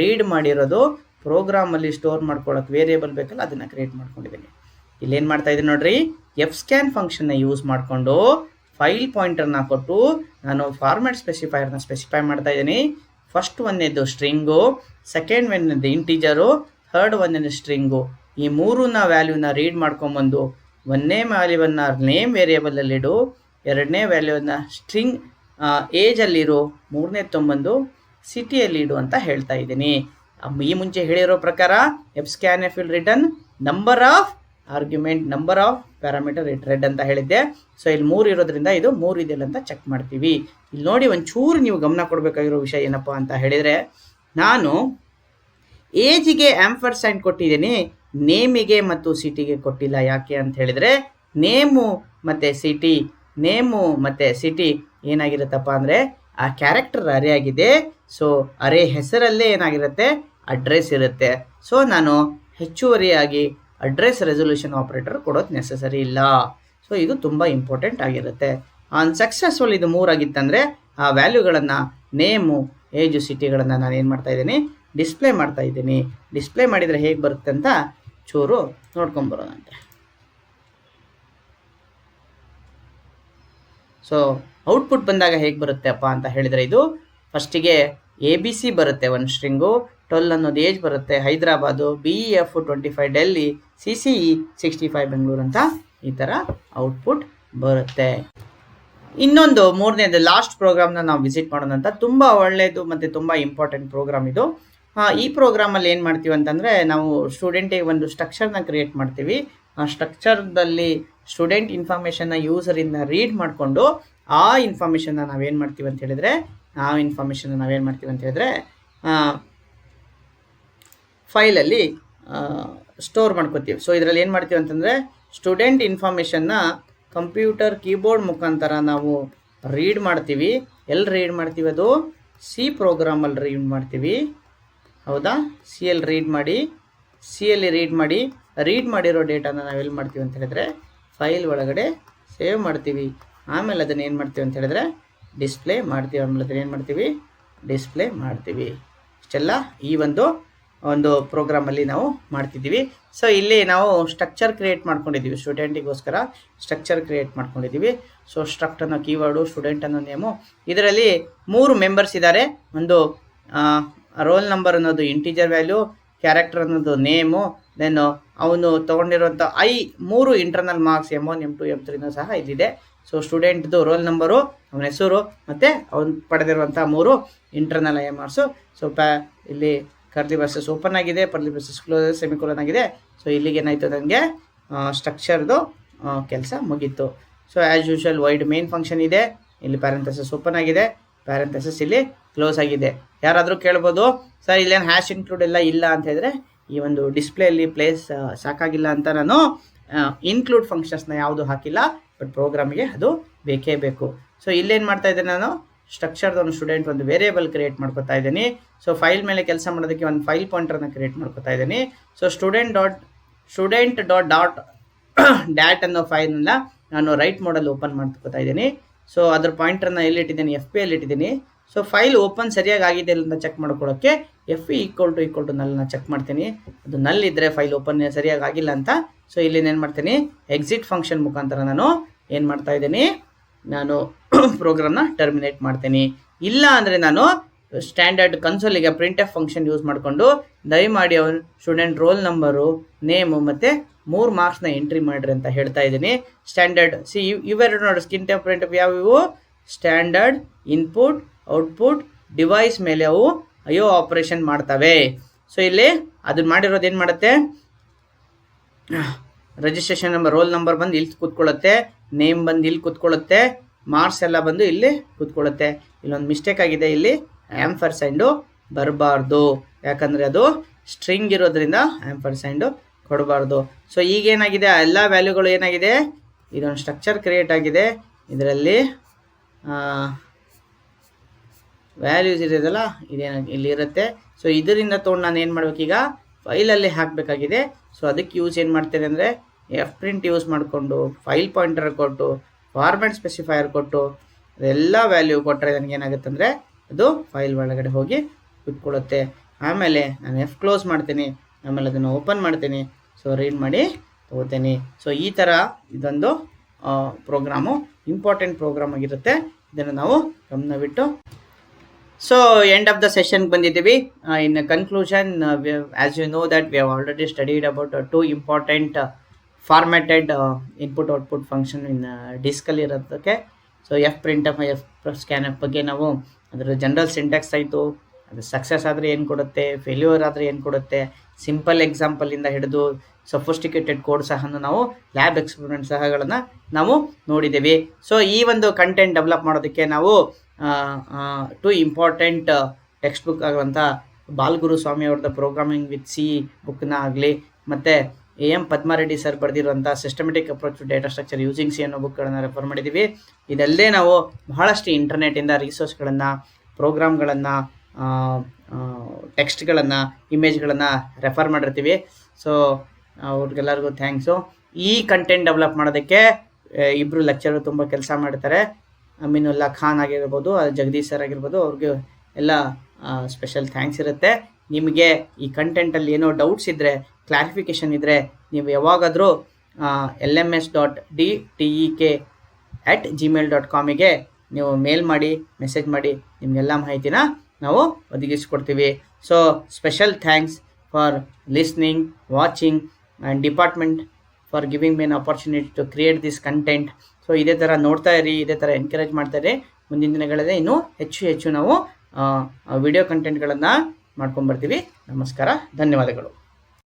ರೀಡ್ ಮಾಡಿರೋದು ಪ್ರೋಗ್ರಾಮಲ್ಲಿ ಸ್ಟೋರ್ ಮಾಡ್ಕೊಳ್ಳೋಕೆ ವೇರಿಯೇಬಲ್ ಬೇಕಲ್ಲ, ಅದನ್ನು ಕ್ರಿಯೇಟ್ ಮಾಡ್ಕೊಂಡಿದ್ದೀನಿ. ಇಲ್ಲೇನು ಮಾಡ್ತಾ ಇದ್ದೀನಿ ನೋಡ್ರಿ, ಎಫ್ ಸ್ಕ್ಯಾನ್ ಫಂಕ್ಷನ್ನ ಯೂಸ್ ಮಾಡಿಕೊಂಡು ಫೈಲ್ ಪಾಯಿಂಟರ್ನ ಕೊಟ್ಟು ನಾನು ಫಾರ್ಮ್ಯಾಟ್ ಸ್ಪೆಸಿಫೈಯರ್ನ ಸ್ಪೆಸಿಫೈ ಮಾಡ್ತಾ ಇದ್ದೀನಿ. ಫಸ್ಟ್ ಒಂದೇದು ಸ್ಟ್ರಿಂಗು, ಸೆಕೆಂಡ್ ಒಂದೇದು ಇಂಟೀಜರು, ಥರ್ಡ್ ಒಂದೇದು ಸ್ಟ್ರಿಂಗು. ಈ ಮೂರನ್ನ ವ್ಯಾಲ್ಯೂನ ರೀಡ್ ಮಾಡ್ಕೊಂಬಂದು ಒಂದನೇ ವ್ಯಾಲ್ಯೂವನ್ನು ನೇಮ್ ವೇರಿಯೇಬಲಲ್ಲಿಡು, ಎರಡನೇ ವ್ಯಾಲ್ಯೂವನ್ನು ಸ್ಟ್ರಿಂಗ್ ಏಜಲ್ಲಿರು, ಮೂರನೇ ತೊಂಬಂದು ಸಿಟಿಯಲ್ಲಿ ಇಡು ಅಂತ ಹೇಳ್ತಾ ಇದ್ದೀನಿ. ಈ ಮುಂಚೆ ಹೇಳಿರೋ ಪ್ರಕಾರ Fscanf will return number of argument, number of parameter red ಅಂತ ಹೇಳಿದ್ದೆ. ಸೊ ಇಲ್ಲಿ 3 ಇರೋದ್ರಿಂದ ಇದು 3 ಇದೆಯಲ್ಲ ಅಂತ ಚೆಕ್ ಮಾಡ್ತೀವಿ. ಇಲ್ಲಿ ನೋಡಿ ಒಂಚೂರು ನೀವು ಗಮನ ಕೊಡಬೇಕಾಗಿರೋ ವಿಷಯ ಏನಪ್ಪ ಅಂತ ಹೇಳಿದರೆ, ನಾನು ಏಜಿಗೆ ಆಂಪರ್ಸೈನ್ ಕೊಟ್ಟಿದ್ದೀನಿ, ನೇಮಿಗೆ ಮತ್ತು ಸಿಟಿಗೆ ಕೊಟ್ಟಿಲ್ಲ. ಯಾಕೆ ಅಂತ ಹೇಳಿದರೆ ನೇಮು ಮತ್ತು ಸಿಟಿ, ನೇಮು ಮತ್ತು ಸಿಟಿ ಏನಾಗಿರುತ್ತಪ್ಪ ಅಂದರೆ ಆ ಕ್ಯಾರೆಕ್ಟರ್ ಅರೇ ಆಗಿದೆ. ಸೊ ಅರೇ ಹೆಸರಲ್ಲೇ ಏನಾಗಿರುತ್ತೆ, ಅಡ್ರೆಸ್ ಇರುತ್ತೆ. ಸೊ ನಾನು ಹೆಚ್ಚುವರಿಯಾಗಿ ಅಡ್ರೆಸ್ ರೆಸೊಲ್ಯೂಷನ್ ಆಪರೇಟರ್ ಕೊಡೋದು ನೆಸಸರಿ ಇಲ್ಲ. ಸೊ ಇದು ತುಂಬ ಇಂಪಾರ್ಟೆಂಟ್ ಆಗಿರುತ್ತೆ. ಸಕ್ಸಸ್ಫುಲ್ ಇದು 3 ಆಗಿತ್ತಂದರೆ ಆ ವ್ಯಾಲ್ಯೂಗಳನ್ನು ನೇಮು, ಏಜು, ಸಿಟಿಗಳನ್ನು ನಾನು ಏನು ಮಾಡ್ತಾ ಇದ್ದೀನಿ, ಡಿಸ್ಪ್ಲೇ ಮಾಡ್ತಾ ಇದ್ದೀನಿ. ಡಿಸ್ಪ್ಲೇ ಮಾಡಿದರೆ ಹೇಗೆ ಬರುತ್ತೆ ಅಂತ ಚೂರು ನೋಡ್ಕೊಂಬರೋದಂತೆ. ಸೊ ಔಟ್ಪುಟ್ ಬಂದಾಗ ಹೇಗೆ ಬರುತ್ತೆ ಅಪ್ಪ ಅಂತ ಹೇಳಿದರೆ, ಇದು ಫಸ್ಟಿಗೆ ABC ಬರುತ್ತೆ, ಒಂದು ಸ್ಟ್ರಿಂಗು, 12 ಅನ್ನೋದು ಏಜ್ ಬರುತ್ತೆ, ಹೈದರಾಬಾದು, BEF 25 ಡೆಲ್ಲಿ, CCE 65 ಬೆಂಗಳೂರು ಅಂತ ಈ ಥರ ಔಟ್ಪುಟ್ ಬರುತ್ತೆ. ಇನ್ನೊಂದು ಮೂರನೇದು ಲಾಸ್ಟ್ ಪ್ರೋಗ್ರಾಮ್ನ ನಾವು ವಿಸಿಟ್ ಮಾಡೋಣ ಅಂತ. ತುಂಬ ಒಳ್ಳೆಯದು ಮತ್ತು ತುಂಬ ಇಂಪಾರ್ಟೆಂಟ್ ಪ್ರೋಗ್ರಾಮ್ ಇದು. ಈ ಪ್ರೋಗ್ರಾಮಲ್ಲಿ ಏನು ಮಾಡ್ತೀವಿ ಅಂತಂದರೆ, ನಾವು ಸ್ಟೂಡೆಂಟಿಗೆ ಒಂದು ಸ್ಟ್ರಕ್ಚರ್ನ ಕ್ರಿಯೇಟ್ ಮಾಡ್ತೀವಿ. ಆ ಸ್ಟ್ರಕ್ಚರ್ದಲ್ಲಿ ಸ್ಟೂಡೆಂಟ್ ಇನ್ಫಾರ್ಮೇಷನ್ನ ಯೂಸರಿಂದ ರೀಡ್ ಮಾಡಿಕೊಂಡು ಆ ಇನ್ಫಾರ್ಮೇಷನ್ನ ನಾವೇನು ಮಾಡ್ತೀವಿ ಅಂತ ಹೇಳಿದರೆ, ಫೈಲಲ್ಲಿ ಸ್ಟೋರ್ ಮಾಡ್ಕೋತೀವಿ. ಸೊ ಇದರಲ್ಲಿ ಏನು ಮಾಡ್ತೀವಿ ಅಂತಂದರೆ, ಸ್ಟೂಡೆಂಟ್ ಇನ್ಫಾರ್ಮೇಷನ್ನ ಕಂಪ್ಯೂಟರ್ ಕೀಬೋರ್ಡ್ ಮುಖಾಂತರ ನಾವು ರೀಡ್ ಮಾಡ್ತೀವಿ. ಎಲ್ಲಿ ರೀಡ್ ಮಾಡ್ತೀವಿ, ಅದು ಸಿ ಪ್ರೋಗ್ರಾಮಲ್ಲಿ ರೀಡ್ ಮಾಡ್ತೀವಿ. ಹೌದಾ, ಸಿಯಲ್ಲಿ ರೀಡ್ ಮಾಡಿ ರೀಡ್ ಮಾಡಿರೋ ಡೇಟಾನ ನಾವೆಲ್ಲಿ ಮಾಡ್ತೀವಿ ಅಂತ ಹೇಳಿದ್ರೆ ಫೈಲ್ ಒಳಗಡೆ ಸೇವ್ ಮಾಡ್ತೀವಿ. ಆಮೇಲೆ ಅದನ್ನು ಏನು ಮಾಡ್ತೀವಿ ಅಂತ ಹೇಳಿದ್ರೆ ಡಿಸ್ಪ್ಲೇ ಮಾಡ್ತೀವಿ. ಇಷ್ಟೆಲ್ಲ ಈ ಒಂದು ಪ್ರೋಗ್ರಾಮಲ್ಲಿ ನಾವು ಮಾಡ್ತಿದ್ದೀವಿ. ಸೊ ಇಲ್ಲಿ ನಾವು ಸ್ಟ್ರಕ್ಚರ್ ಕ್ರಿಯೇಟ್ ಮಾಡ್ಕೊಂಡಿದ್ದೀವಿ, ಸ್ಟೂಡೆಂಟಿಗೋಸ್ಕರ ಸ್ಟ್ರಕ್ಚರ್ ಕ್ರಿಯೇಟ್ ಮಾಡ್ಕೊಂಡಿದ್ದೀವಿ. ಸೊ ಸ್ಟ್ರಕ್ಟ್ ಅನ್ನೋ ಕೀವರ್ಡು, ಸ್ಟೂಡೆಂಟ್ ಅನ್ನೋ ನೇಮು. ಇದರಲ್ಲಿ 3 ಮೆಂಬರ್ಸ್ ಇದ್ದಾರೆ. ಒಂದು ರೋಲ್ ನಂಬರ್ ಅನ್ನೋದು ಇಂಟೀಜರ್ ವ್ಯಾಲ್ಯೂ, ಕ್ಯಾರೆಕ್ಟರ್ ಅನ್ನೋದು ನೇಮು, ದೆನ್ ಅವನು ತೊಗೊಂಡಿರುವಂಥ 3 internal marks M1, M2, M3 ಸಹ ಇದಿದೆ. ಸೊ ಸ್ಟೂಡೆಂಟ್ದು ರೋಲ್ ನಂಬರು, ಅವನ ಹೆಸರು ಮತ್ತು ಅವನು ಪಡೆದಿರುವಂಥ 3 ಇಂಟರ್ನಲ್ IMRs. ಸೊ ಇಲ್ಲಿ ಕರ್ಲಿ ಬ್ರಾಕೆಟ್ಸ್ ಓಪನ್ ಆಗಿದೆ, ಕರ್ಲಿ ಬ್ರಾಕೆಟ್ಸ್ ಕ್ಲೋಸ್, ಸೆಮಿಕೋಲನ್ ಆಗಿದೆ. ಸೊ ಇಲ್ಲಿಗೆ ಏನಾಯಿತು, ನನಗೆ ಸ್ಟ್ರಕ್ಚರ್ದು ಕೆಲಸ ಮುಗೀತು. So as usual wide main function ಇದೆ, ಇಲ್ಲಿ ಪ್ಯಾರೆಂಥೆಸಿಸ್ ಓಪನ್ ಆಗಿದೆ, ಪ್ಯಾರೆಂಥೆಸಿಸ್ ಇಲ್ಲಿ ಕ್ಲೋಸ್ ಆಗಿದೆ. ಯಾರಾದರೂ ಕೇಳ್ಬೋದು, ಸರ್ ಇಲ್ಲೇನು ಹ್ಯಾಶ್ ಇನ್ಕ್ಲೂಡ್ ಎಲ್ಲ ಇಲ್ಲ ಅಂತ ಹೇಳಿದ್ರೆ, ಈ ಒಂದು ಡಿಸ್ಪ್ಲೇಯಲ್ಲಿ ಪ್ಲೇಸ್ ಸಾಕಾಗಿಲ್ಲ ಅಂತ ನಾನು ಇನ್ಕ್ಲೂಡ್ ಫಂಕ್ಷನ್ಸ್ನ ಯಾವುದು ಹಾಕಿಲ್ಲ, ಬಟ್ ಪ್ರೋಗ್ರಾಮಿಗೆ ಅದು ಬೇಕೇ ಬೇಕು. ಸೊ ಇಲ್ಲೇನು ಮಾಡ್ತಾ ಇದ್ದೇನೆ, ನಾನು ಸ್ಟ್ರಕ್ಚರ್ದ ಒಂದು ಸ್ಟೂಡೆಂಟ್ ಒಂದು ವೇರಿಯೇಬಲ್ ಕ್ರಿಯೇಟ್ ಮಾಡ್ಕೊತಾ ಇದ್ದೀನಿ. ಸೊ ಫೈಲ್ ಮೇಲೆ ಕೆಲಸ ಮಾಡೋದಕ್ಕೆ ಒಂದು ಫೈಲ್ ಪಾಯಿಂಟರ್ನ ಕ್ರಿಯೇಟ್ ಮಾಡ್ಕೊತಾ ಇದ್ದೀನಿ. ಸೊ ಸ್ಟೂಡೆಂಟ್ ಡಾಟ್ ಡ್ಯಾಟ್ ಅನ್ನೋ ಫೈಲ್ನ ನಾನು ರೈಟ್ ಮೋಡಲ್ಲಿ ಓಪನ್ ಮಾಡ್ಕೊತಾ ಇದ್ದೀನಿ. ಸೊ ಅದ್ರ ಪಾಯಿಂಟರ್ನ ಎಲ್ಲಿಟ್ಟಿದ್ದೀನಿ, FP ಅಲ್ಲಿ ಇಟ್ಟಿದ್ದೀನಿ. ಸೊ ಫೈಲ್ ಓಪನ್ ಸರಿಯಾಗಿ ಆಗಿದೆ ಅಂತ ಚೆಕ್ ಮಾಡ್ಕೊಳ್ಳೋಕ್ಕೆ FE = ನಲ್ನ ಚೆಕ್ ಮಾಡ್ತೀನಿ. ಅದು ನಲ್ ಇದ್ದರೆ ಫೈಲ್ ಓಪನ್ ಸರಿಯಾಗಿ ಆಗಿಲ್ಲ ಅಂತ. ಸೊ ಇಲ್ಲಿ ಏನು ಮಾಡ್ತೀನಿ, ಎಕ್ಸಿಟ್ ಫಂಕ್ಷನ್ ಮುಖಾಂತರ ನಾನು ಏನು ಮಾಡ್ತಾ ಇದ್ದೀನಿ, ನಾನು ಪ್ರೋಗ್ರಾಮ್ನ ಟರ್ಮಿನೇಟ್ ಮಾಡ್ತೀನಿ. ಇಲ್ಲ ಅಂದರೆ ನಾನು ಸ್ಟ್ಯಾಂಡರ್ಡ್ ಕನ್ಸೋಲಿಗೆ printf ಫಂಕ್ಷನ್ ಯೂಸ್ ಮಾಡಿಕೊಂಡು ದಯಮಾಡಿ ಅವನು ಸ್ಟೂಡೆಂಟ್ ರೋಲ್ ನಂಬರು, ನೇಮು ಮತ್ತು 3 ಮಾರ್ಕ್ಸ್ನ ಎಂಟ್ರಿ ಮಾಡಿರಿ ಅಂತ ಹೇಳ್ತಾ ಇದ್ದೀನಿ. ಸ್ಟ್ಯಾಂಡರ್ಡ್ ಇವೆರಡು ನೋಡಿ, printf ಯಾವಿವು, ಸ್ಟ್ಯಾಂಡರ್ಡ್ ಇನ್ಪುಟ್ ಔಟ್ಪುಟ್ ಡಿವೈಸ್ ಮೇಲೆ ಅವು IO ಆಪರೇಷನ್ ಮಾಡ್ತವೆ. ಸೊ ಇಲ್ಲಿ ಅದನ್ನ ಮಾಡಿರೋದು ಏನು ಮಾಡುತ್ತೆ, ರಿಜಿಸ್ಟ್ರೇಷನ್ ನಂಬರ್, ರೋಲ್ ನಂಬರ್ ಬಂದು ಇಲ್ಲಿ ಕೂತ್ಕೊಳ್ಳುತ್ತೆ, ನೇಮ್ ಬಂದು ಇಲ್ಲಿ ಕೂತ್ಕೊಳ್ಳುತ್ತೆ, ಮಾರ್ಕ್ಸ್ ಎಲ್ಲ ಬಂದು ಇಲ್ಲಿ ಕೂತ್ಕೊಳ್ಳುತ್ತೆ. ಇಲ್ಲೊಂದು ಮಿಸ್ಟೇಕ್ ಆಗಿದೆ, ಇಲ್ಲಿ ಆಂಪರ್ಸೈಂಡು ಬರಬಾರ್ದು, ಯಾಕಂದರೆ ಅದು ಸ್ಟ್ರಿಂಗ್ ಇರೋದ್ರಿಂದ ಆಂಪರ್ಸೈಂಡು ಕೊಡಬಾರ್ದು. ಸೊ ಈಗೇನಾಗಿದೆ, ಎಲ್ಲ ವ್ಯಾಲ್ಯೂಗಳು ಏನಾಗಿದೆ, ಇದೊಂದು ಸ್ಟ್ರಕ್ಚರ್ ಕ್ರಿಯೇಟ್ ಆಗಿದೆ, ಇದರಲ್ಲಿ ವ್ಯಾಲ್ಯೂಸ್ ಇರೋದಲ್ಲ ಇಲ್ಲಿ ಇರುತ್ತೆ. ಸೊ ಇದರಿಂದ ತೊಗೊಂಡು ನಾನು ಏನು ಮಾಡಬೇಕೀಗ, ಫೈಲಲ್ಲಿ ಹಾಕಬೇಕಾಗಿದೆ. ಸೊ ಅದಕ್ಕೆ ಏನು ಮಾಡ್ತೇನೆ ಅಂದರೆ fprint ಯೂಸ್ ಮಾಡಿಕೊಂಡು ಫೈಲ್ ಪಾಯಿಂಟರ್ ಕೊಟ್ಟು ಫಾರ್ಮ್ಯಾಟ್ ಸ್ಪೆಸಿಫೈಯರ್ ಕೊಟ್ಟು ಅದೆಲ್ಲ ವ್ಯಾಲ್ಯೂ ಕೊಟ್ಟರೆ ನನಗೇನಾಗುತ್ತೆ ಅಂದರೆ ಅದು ಫೈಲ್ ಒಳಗಡೆ ಹೋಗಿ ಕೂತ್ಕೊಳ್ಳುತ್ತೆ. ಆಮೇಲೆ ನಾನು ಕ್ಲೋಸ್ ಮಾಡ್ತೀನಿ, ಆಮೇಲೆ ಅದನ್ನು ಓಪನ್ ಮಾಡ್ತೀನಿ. ಸೊ ರೀಡ್ ಮಾಡಿ ತಗೋತೀನಿ. ಸೊ ಈ ಥರ ಇದೊಂದು ಪ್ರೋಗ್ರಾಮು ಇಂಪಾರ್ಟೆಂಟ್ ಪ್ರೋಗ್ರಾಮ್ ಆಗಿರುತ್ತೆ. ಇದನ್ನು ನಾವು ಗಮನವಿಟ್ಟು so end of the session ಬಂದಿದ್ದೀವಿ. In conclusion, as you know that we have already studied about 2 important formatted input output function in ಡಿಸ್ಕಲ್ಲಿ ಇರೋದಕ್ಕೆ. So F print F, F scan F ಬಗ್ಗೆ ನಾವು ಅದರ ಜನರಲ್ ಸಿಂಟ್ಯಾಕ್ಸ್ ಆಯಿತು, ಅದು success ಆದರೆ ಏನು ಕೊಡುತ್ತೆ, ಫೇಲ್ಯೂರ್ ಆದರೆ ಏನು ಕೊಡುತ್ತೆ, ಸಿಂಪಲ್ ಎಕ್ಸಾಂಪಲಿಂದ ಹಿಡಿದು ಸಫಿಸ್ಟಿಕೇಟೆಡ್ ಕೋಡ್ ಸಹ ನಾವು ಲ್ಯಾಬ್ ಎಕ್ಸ್ಪೆರಿಮೆಂಟ್ ಸಹಗಳನ್ನು ನಾವು ನೋಡಿದ್ದೀವಿ. ಸೊ ಈ ಒಂದು ಕಂಟೆಂಟ್ ಡೆವಲಪ್ ಮಾಡೋದಕ್ಕೆ ನಾವು 2 ಇಂಪಾರ್ಟೆಂಟ್ ಟೆಕ್ಸ್ಟ್ ಬುಕ್ ಆಗುವಂಥ ಬಾಲಗುರು ಸ್ವಾಮಿ ಅವ್ರದ್ದು ಪ್ರೋಗ್ರಾಮಿಂಗ್ ವಿತ್ ಸಿ ಬುಕ್ನ ಆಗಲಿ, ಮತ್ತು AM ಪದ್ಮಾರೆಡ್ಡಿ ಸರ್ ಬರೆದಿರುವಂಥ systematic approach to data structure using C ಅನ್ನೋ ಬುಕ್ಗಳನ್ನು ರೆಫರ್ ಮಾಡಿದ್ದೀವಿ. ಇದಲ್ಲದೆ ನಾವು ಬಹಳಷ್ಟು ಇಂಟರ್ನೆಟ್ಟಿಂದ ರಿಸೋರ್ಸ್ಗಳನ್ನು, ಪ್ರೋಗ್ರಾಮ್ಗಳನ್ನು, ಟೆಕ್ಸ್ಟ್ಗಳನ್ನು, ಇಮೇಜ್ಗಳನ್ನು ರೆಫರ್ ಮಾಡಿರ್ತೀವಿ. ಸೊ ಅವ್ರಿಗೆಲ್ಲರಿಗೂ ಥ್ಯಾಂಕ್ಸು. ಈ ಕಂಟೆಂಟ್ ಡೆವಲಪ್ ಮಾಡೋದಕ್ಕೆ ಇಬ್ಬರು ಲೆಕ್ಚರು ತುಂಬ ಕೆಲಸ ಮಾಡ್ತಾರೆ. ಅಮೀನುಲ್ಲಾ ಖಾನ್ ಆಗಿರ್ಬೋದು, ಜಗದೀಶ್ ಸರ್ ಆಗಿರ್ಬೋದು, ಅವ್ರಿಗೆ ಎಲ್ಲ ಸ್ಪೆಷಲ್ ಥ್ಯಾಂಕ್ಸ್ ಇರುತ್ತೆ. ನಿಮಗೆ ಈ ಕಂಟೆಂಟಲ್ಲಿ ಏನೋ ಡೌಟ್ಸ್ ಇದ್ದರೆ, ಕ್ಲಾರಿಫಿಕೇಷನ್ ಇದ್ದರೆ, ನೀವು ಯಾವಾಗಾದರೂ lms.dtek@gmail.com ನೀವು ಮೇಲ್ ಮಾಡಿ, ಮೆಸೇಜ್ ಮಾಡಿ, ನಿಮಗೆಲ್ಲ ಮಾಹಿತಿನ ನಾವು ಒದಗಿಸ್ಕೊಡ್ತೀವಿ. So special thanks for listening, watching and department for giving me an opportunity to create this content. So ಇದೇ ಥರ ನೋಡ್ತಾ ಇರಿ, ಇದೇ ಥರ ಎನ್ಕರೇಜ್ ಮಾಡ್ತಾ ಇರಿ. ಮುಂದಿನ ದಿನಗಳಲ್ಲಿ ಇನ್ನೂ ಹೆಚ್ಚು ನಾವು ವಿಡಿಯೋ ಕಂಟೆಂಟ್ಗಳನ್ನು ಮಾಡ್ಕೊಂಬರ್ತೀವಿ. ನಮಸ್ಕಾರ, ಧನ್ಯವಾದಗಳು.